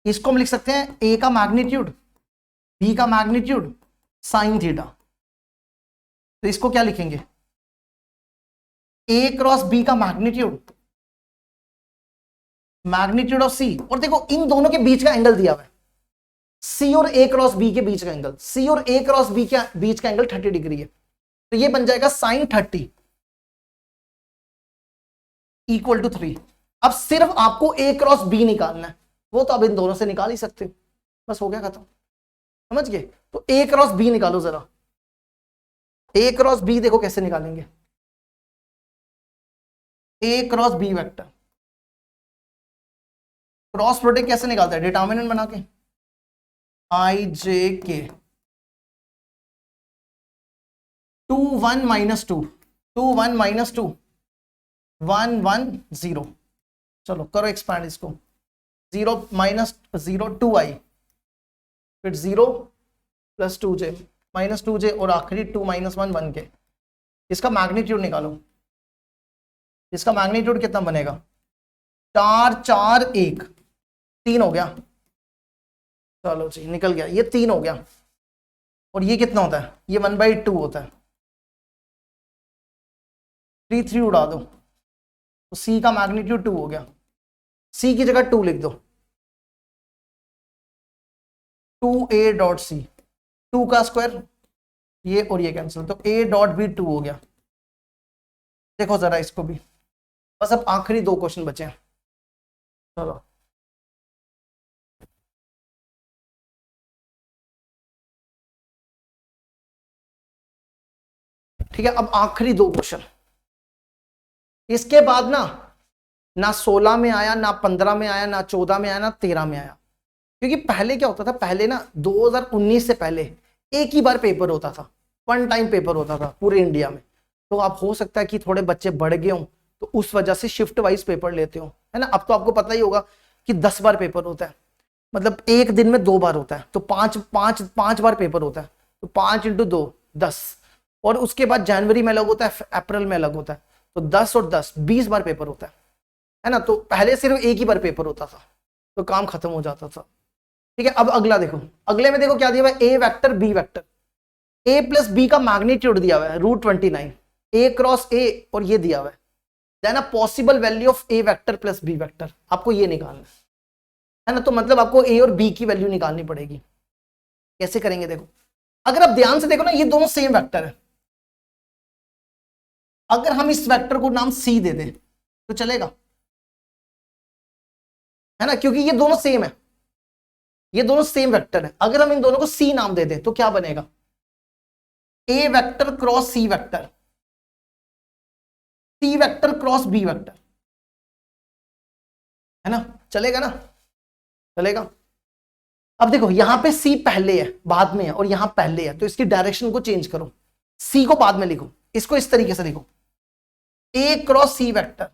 इसको हम लिख सकते हैं a का मैग्नीट्यूड b का मैग्नीट्यूड साइन थीटा। तो इसको क्या लिखेंगे, a क्रॉस b का मैग्नीट्यूड, मैग्नीट्यूड ऑफ c, और देखो इन दोनों के बीच का एंगल दिया हुआ है, c और a क्रॉस b के बीच का एंगल, c और a क्रॉस b के बीच का एंगल 30 डिग्री है। तो ये बन जाएगा साइन 30 इक्वल टू 3। अब सिर्फ आपको a क्रॉस b निकालना है, वो तो अब इन दोनों से निकाल ही सकते हो, बस हो गया खत्म, समझ गए। तो a क्रॉस b निकालो जरा, a क्रॉस b देखो कैसे निकालेंगे, a cross b vector cross product कैसे निकालता है, डिटर्मिनेंट बना के आई जे के 2 1 माइनस 2 2 1 माइनस 2 1 1 0। चलो करो एक्सपैंड इसको, 0 माइनस 0 2i, फिर 0 प्लस 2j माइनस 2j, और आखिरी 2 माइनस 1 1 के। इसका मैग्नीट्यूड निकालो, इसका मैग्नीट्यूड कितना बनेगा, 4 4 1, 3 हो गया। चलो जी निकल गया, ये 3 हो गया। और ये कितना होता है, ये 1/2 होता है, 3 3 उड़ा दो, तो c का मैग्नीट्यूड 2 हो गया। c की जगह 2 लिख दो, 2a डॉट सी, 2 का स्क्वायर, ये और ये कैंसिल, तो a डॉट भी 2 हो गया। देखो जरा इसको भी, बस अब आखिरी 2 क्वेश्चन बचे हैं। चलो ठीक है, अब आखिरी 2 क्वेश्चन। इसके बाद ना 16 में आया, ना 15 में आया, ना 14 में आया, ना 13 में आया। क्योंकि पहले क्या होता था, पहले ना 2019 से पहले एक ही बार पेपर होता था, 1 टाइम पेपर होता था पूरे इंडिया में। तो अब हो सकता है कि थोड़े बच्चे बढ़ गए हों, तो उस वजह से शिफ्ट वाइज पेपर लेते हो, है ना। अब तो आपको पता ही होगा कि 10 बार पेपर होता है, मतलब एक दिन में 2 बार होता है, तो 5 बार पेपर होता है। तो 5 × 2 10, और उसके बाद जनवरी में अलग होता है, अप्रैल में अलग होता है, तो 10 और 10 20 बार पेपर होता है ना। तो पहले सिर्फ एक ही बार पेपर होता था, तो काम खत्म हो जाता था। ठीक है, अब अगला देखो, अगले में देखो क्या दिया हुआ है, A vector B vector, A plus B का मैग्नीट्यूड दिया हुआ है √29, ए क्रॉस ए, और ये दिया हुआ है then a possible value of A vector plus B vector, आपको ये निकालना है ना। तो मतलब आपको ए और बी की वैल्यू निकालनी पड़ेगी। कैसे करेंगे देखो, अगर आप ध्यान से देखो ना, ये दोनों सेम वेक्टर है। अगर हम इस वेक्टर को नाम सी दे दें तो चलेगा, है ना, क्योंकि ये दोनों सेम है, ये दोनों सेम वेक्टर है। अगर हम इन दोनों को सी नाम दे दें तो क्या बनेगा, A vector cross C vector, C vector cross B vector, है ना, चलेगा ना, चलेगा। अब देखो यहां पे सी पहले है, बाद में है, और यहां पहले है, तो इसकी डायरेक्शन को चेंज करो, सी को बाद में लिखो, इसको इस तरीके से लिखो, ए cross C vector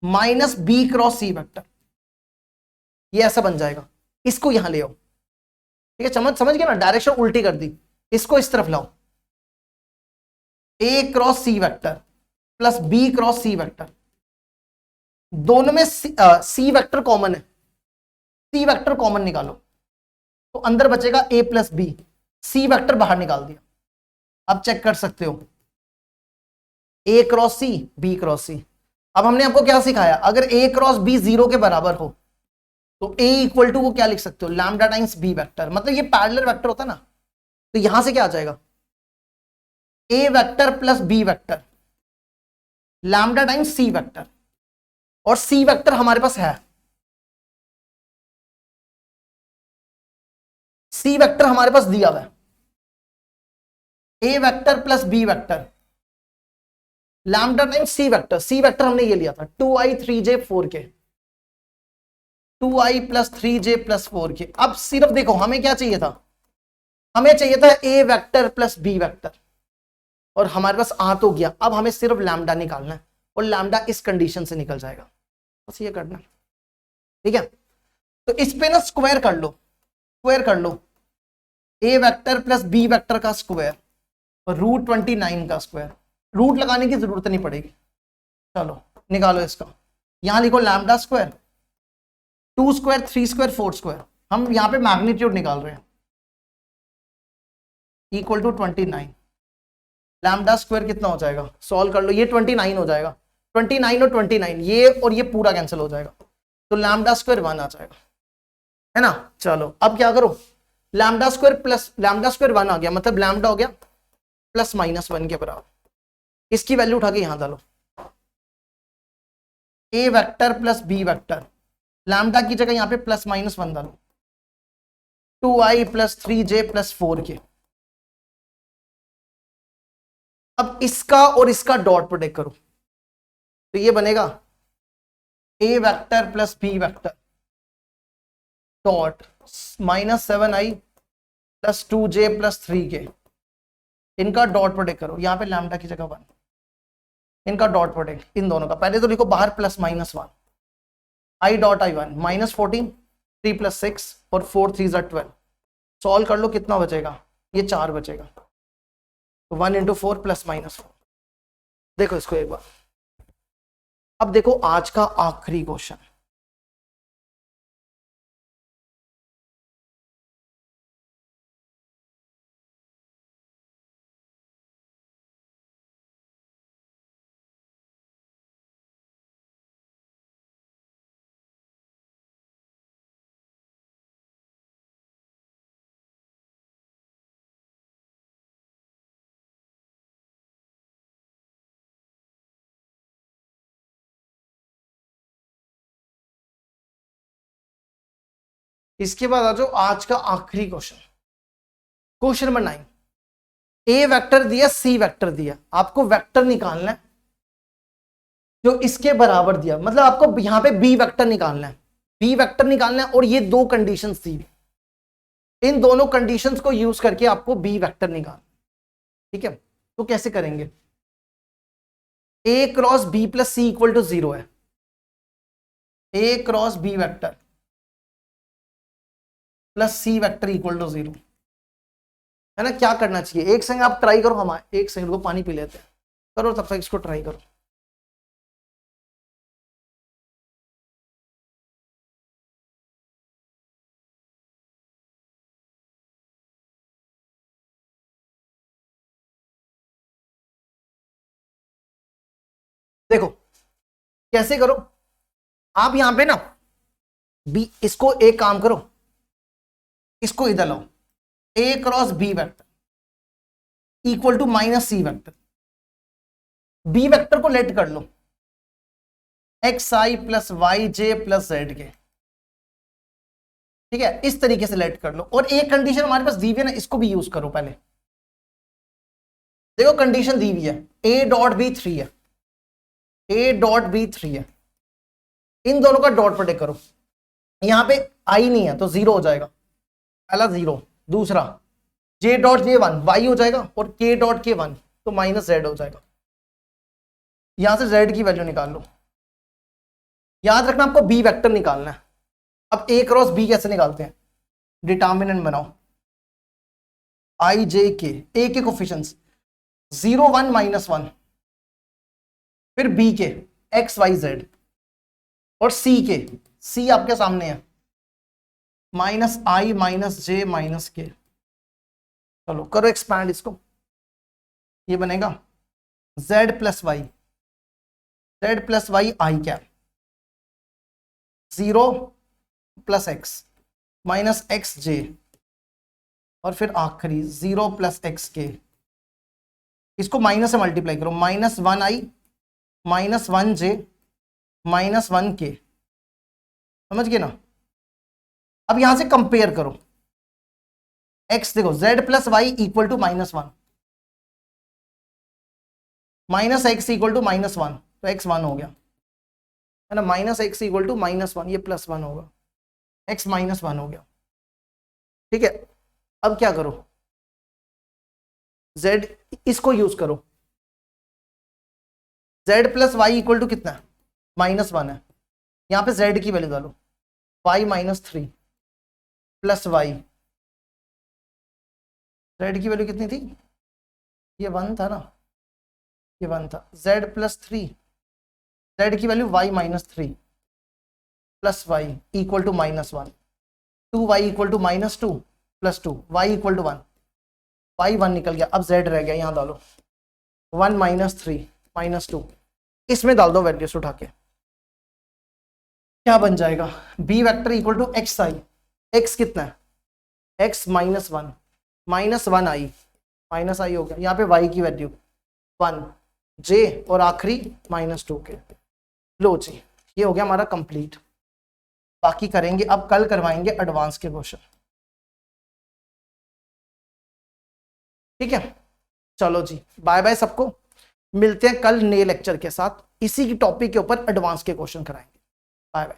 minus B cross C vector, ये ऐसा बन जाएगा। इसको यहां ले आओ, ठीक है, समझ गया ना, डायरेक्शन उल्टी कर दी, इसको इस तरफ लाओ, A cross C vector plus B cross C vector, दोनों में सी वेक्टर कॉमन है, सी वेक्टर कॉमन निकालो, तो अंदर बचेगा ए प्लस बी, सी वेक्टर बाहर निकाल दिया। अब चेक कर सकते हो, ए क्रॉस सी बी क्रॉस सी। अब हमने आपको क्या सिखाया, अगर ए क्रॉस बी 0 के बराबर हो तो ए इक्वल टू को क्या लिख सकते हो, लैम्डा टाइम्स बी वेक्टर, मतलब ये पैरेलल वेक्टर होता है ना, तो यहां से क्या आ जाएगा, A vector plus B vector lambda times C vector, और सी वेक्टर हमारे पास है, सी वेक्टर हमारे पास दिया हुआ है, A vector plus B vector lambda times C vector, C vector हमने ये लिया था 2i 3j 4k, 2i plus 3j plus 4k। अब सिर्फ देखो हमें क्या चाहिए था, हमें चाहिए था ए वेक्टर प्लस बी वेक्टर, और हमारे पास आ तो गया, अब हमें सिर्फ लैम्डा निकालना है, और लैम्डा इस कंडीशन से निकल जाएगा, बस ये करना, ठीक है। तो इस पे ना स्क्वायर कर लो, स्क्वायर कर लो, ए वेक्टर प्लस बी वेक्टर का स्क्वायर और रूट 29 का स्क्वायर, रूट लगाने की जरूरत नहीं पड़ेगी। चलो निकालो इसका, यहां लिखो lambda square 2 square 3 square 4 square, हम यहां पे मैग्नीट्यूड निकाल रहे हैं, इक्वल टू 29, लैम्डा स्क्वायर कितना हो जाएगा, सॉल्व कर लो, ये 29 हो जाएगा, 29 और 29 ये और ये पूरा कैंसिल हो जाएगा, तो लैम्डा स्क्वायर 1 आ जाएगा, है ना। चलो अब क्या करो, lambda square plus lambda square 1 आ गया, मतलब लैम्डा हो गया प्लस माइनस 1 के बराबर, इसकी वैल्यू उठा के यहां डालो, A vector plus B vector lambda की जगह यहां पे प्लस माइनस 1 डालो, 2i plus 3j plus 4k। अब इसका और इसका डॉट प्रोडक्ट करो, तो ये बनेगा A vector plus B vector dot minus 7i plus 2j plus 3k, इनका डॉट प्रोडक्ट करो, यहां पे लैम्डा की जगह 1, इनका डॉट प्रोडक्ट इन दोनों का, पहले तो लिखो बाहर plus minus 1, i dot i1 minus 14 3 plus 6 और 4 3 12, सॉल्व कर लो, कितना बचेगा, ये 4 बचेगा, तो 1 इंटू 4 प्लस माइनस 4। देखो इसको एक बार, अब देखो आज का आखिरी क्वेश्चन, इसके बाद आ जाओ आज का आखिरी क्वेश्चन, क्वेश्चन नंबर 9, ए वेक्टर दिया सी वेक्टर दिया, आपको वेक्टर निकालना है जो इसके बराबर दिया, मतलब आपको यहां पे बी वेक्टर निकालना है, बी वेक्टर निकालना है, और ये दो कंडीशंस दी, इन दोनों कंडीशंस को यूज करके आपको बी वेक्टर निकालना, ठीक है। तो कैसे करेंगे, A cross B plus C equal to 0 है, A cross B vector plus C vector equal to 0 है ना। क्या करना चाहिए, एक सेकंड आप ट्राई करो, हम एक सेकंड को पानी पी लेते हैं, करो तब तक इसको ट्राई करो। देखो कैसे करो, आप यहां पे ना बी, इसको एक काम करो, इसको इधर लाओ, A cross B vector equal to minus C vector, B vector को लेट कर लो X I plus Y J plus Z K, ठीक है, इस तरीके से लेट कर लो, और एक कंडीशन हमारे पास दी हुई है ना, इसको भी यूज करो। पहले देखो कंडीशन दी हुई है, ए डॉट बी 3 है, ए डॉट बी 3 है, इन दोनों का डॉट प्रोडक्ट करो, यहां पे आई नहीं है तो 0 हो जाएगा, पहला 0, दूसरा j डॉट j1 y हो जाएगा और k डॉट k1 तो माइनस z हो जाएगा। यहां से z की वैल्यू निकाल लो। याद रखना आपको b वेक्टर निकालना है। अब a क्रॉस b कैसे निकालते हैं, डिटर्मिनेंट बनाओ i j k, a के कोफिशिएंट्स 0 1 -1, फिर b के x y z और c के, c आपके सामने है -i -j -k। चलो करो एक्सपैंड इसको, ये बनेगा z plus Y I cap 0 plus X minus X J और फिर आखिरी 0 प्लस एक्स के। इसको माइनस से मल्टीप्लाई करो, -1i -1j -1k, समझ गए ना। अब यहां से कंपेयर करो, x देखो z plus Y equal to -1 minus X equal to -1 तो x 1 हो गया है ना, माइनस एक्स इक्वल टू -1 ये +1 होगा, x -1 हो गया। ठीक है, अब क्या करो, z इसको यूज करो, z plus Y equal to कितना है -1 है, यहां पे z की वैल्यू डालो y -3 प्लस वाई, z की वैल्यू कितनी थी, ये 1 था ना, ये 1 था, z प्लस 3, z की वैल्यू y -3 plus Y equal to -1, 2y equal to -2 plus 2 y equal to 1, y 1 निकल गया, अब z रह गया, यहां डालो 1 -3 -2, इसमें डाल दो वैल्यूज उठा के, क्या बन जाएगा b vector equal to X I, x कितना है x -1 -1i हो गया, यहाँ पे y की वैल्यू 1 j और आखिरी -2 के। लो जी, ये हो गया हमारा कंप्लीट। बाकी करेंगे अब, कल करवाएंगे एडवांस के क्वेश्चन। ठीक है, चलो जी, बाय बाय सबको, मिलते हैं कल नए लेक्चर के साथ, इसी की टॉपिक के ऊपर एडवांस के क्वेश्चन कराएंगे। Bye bye.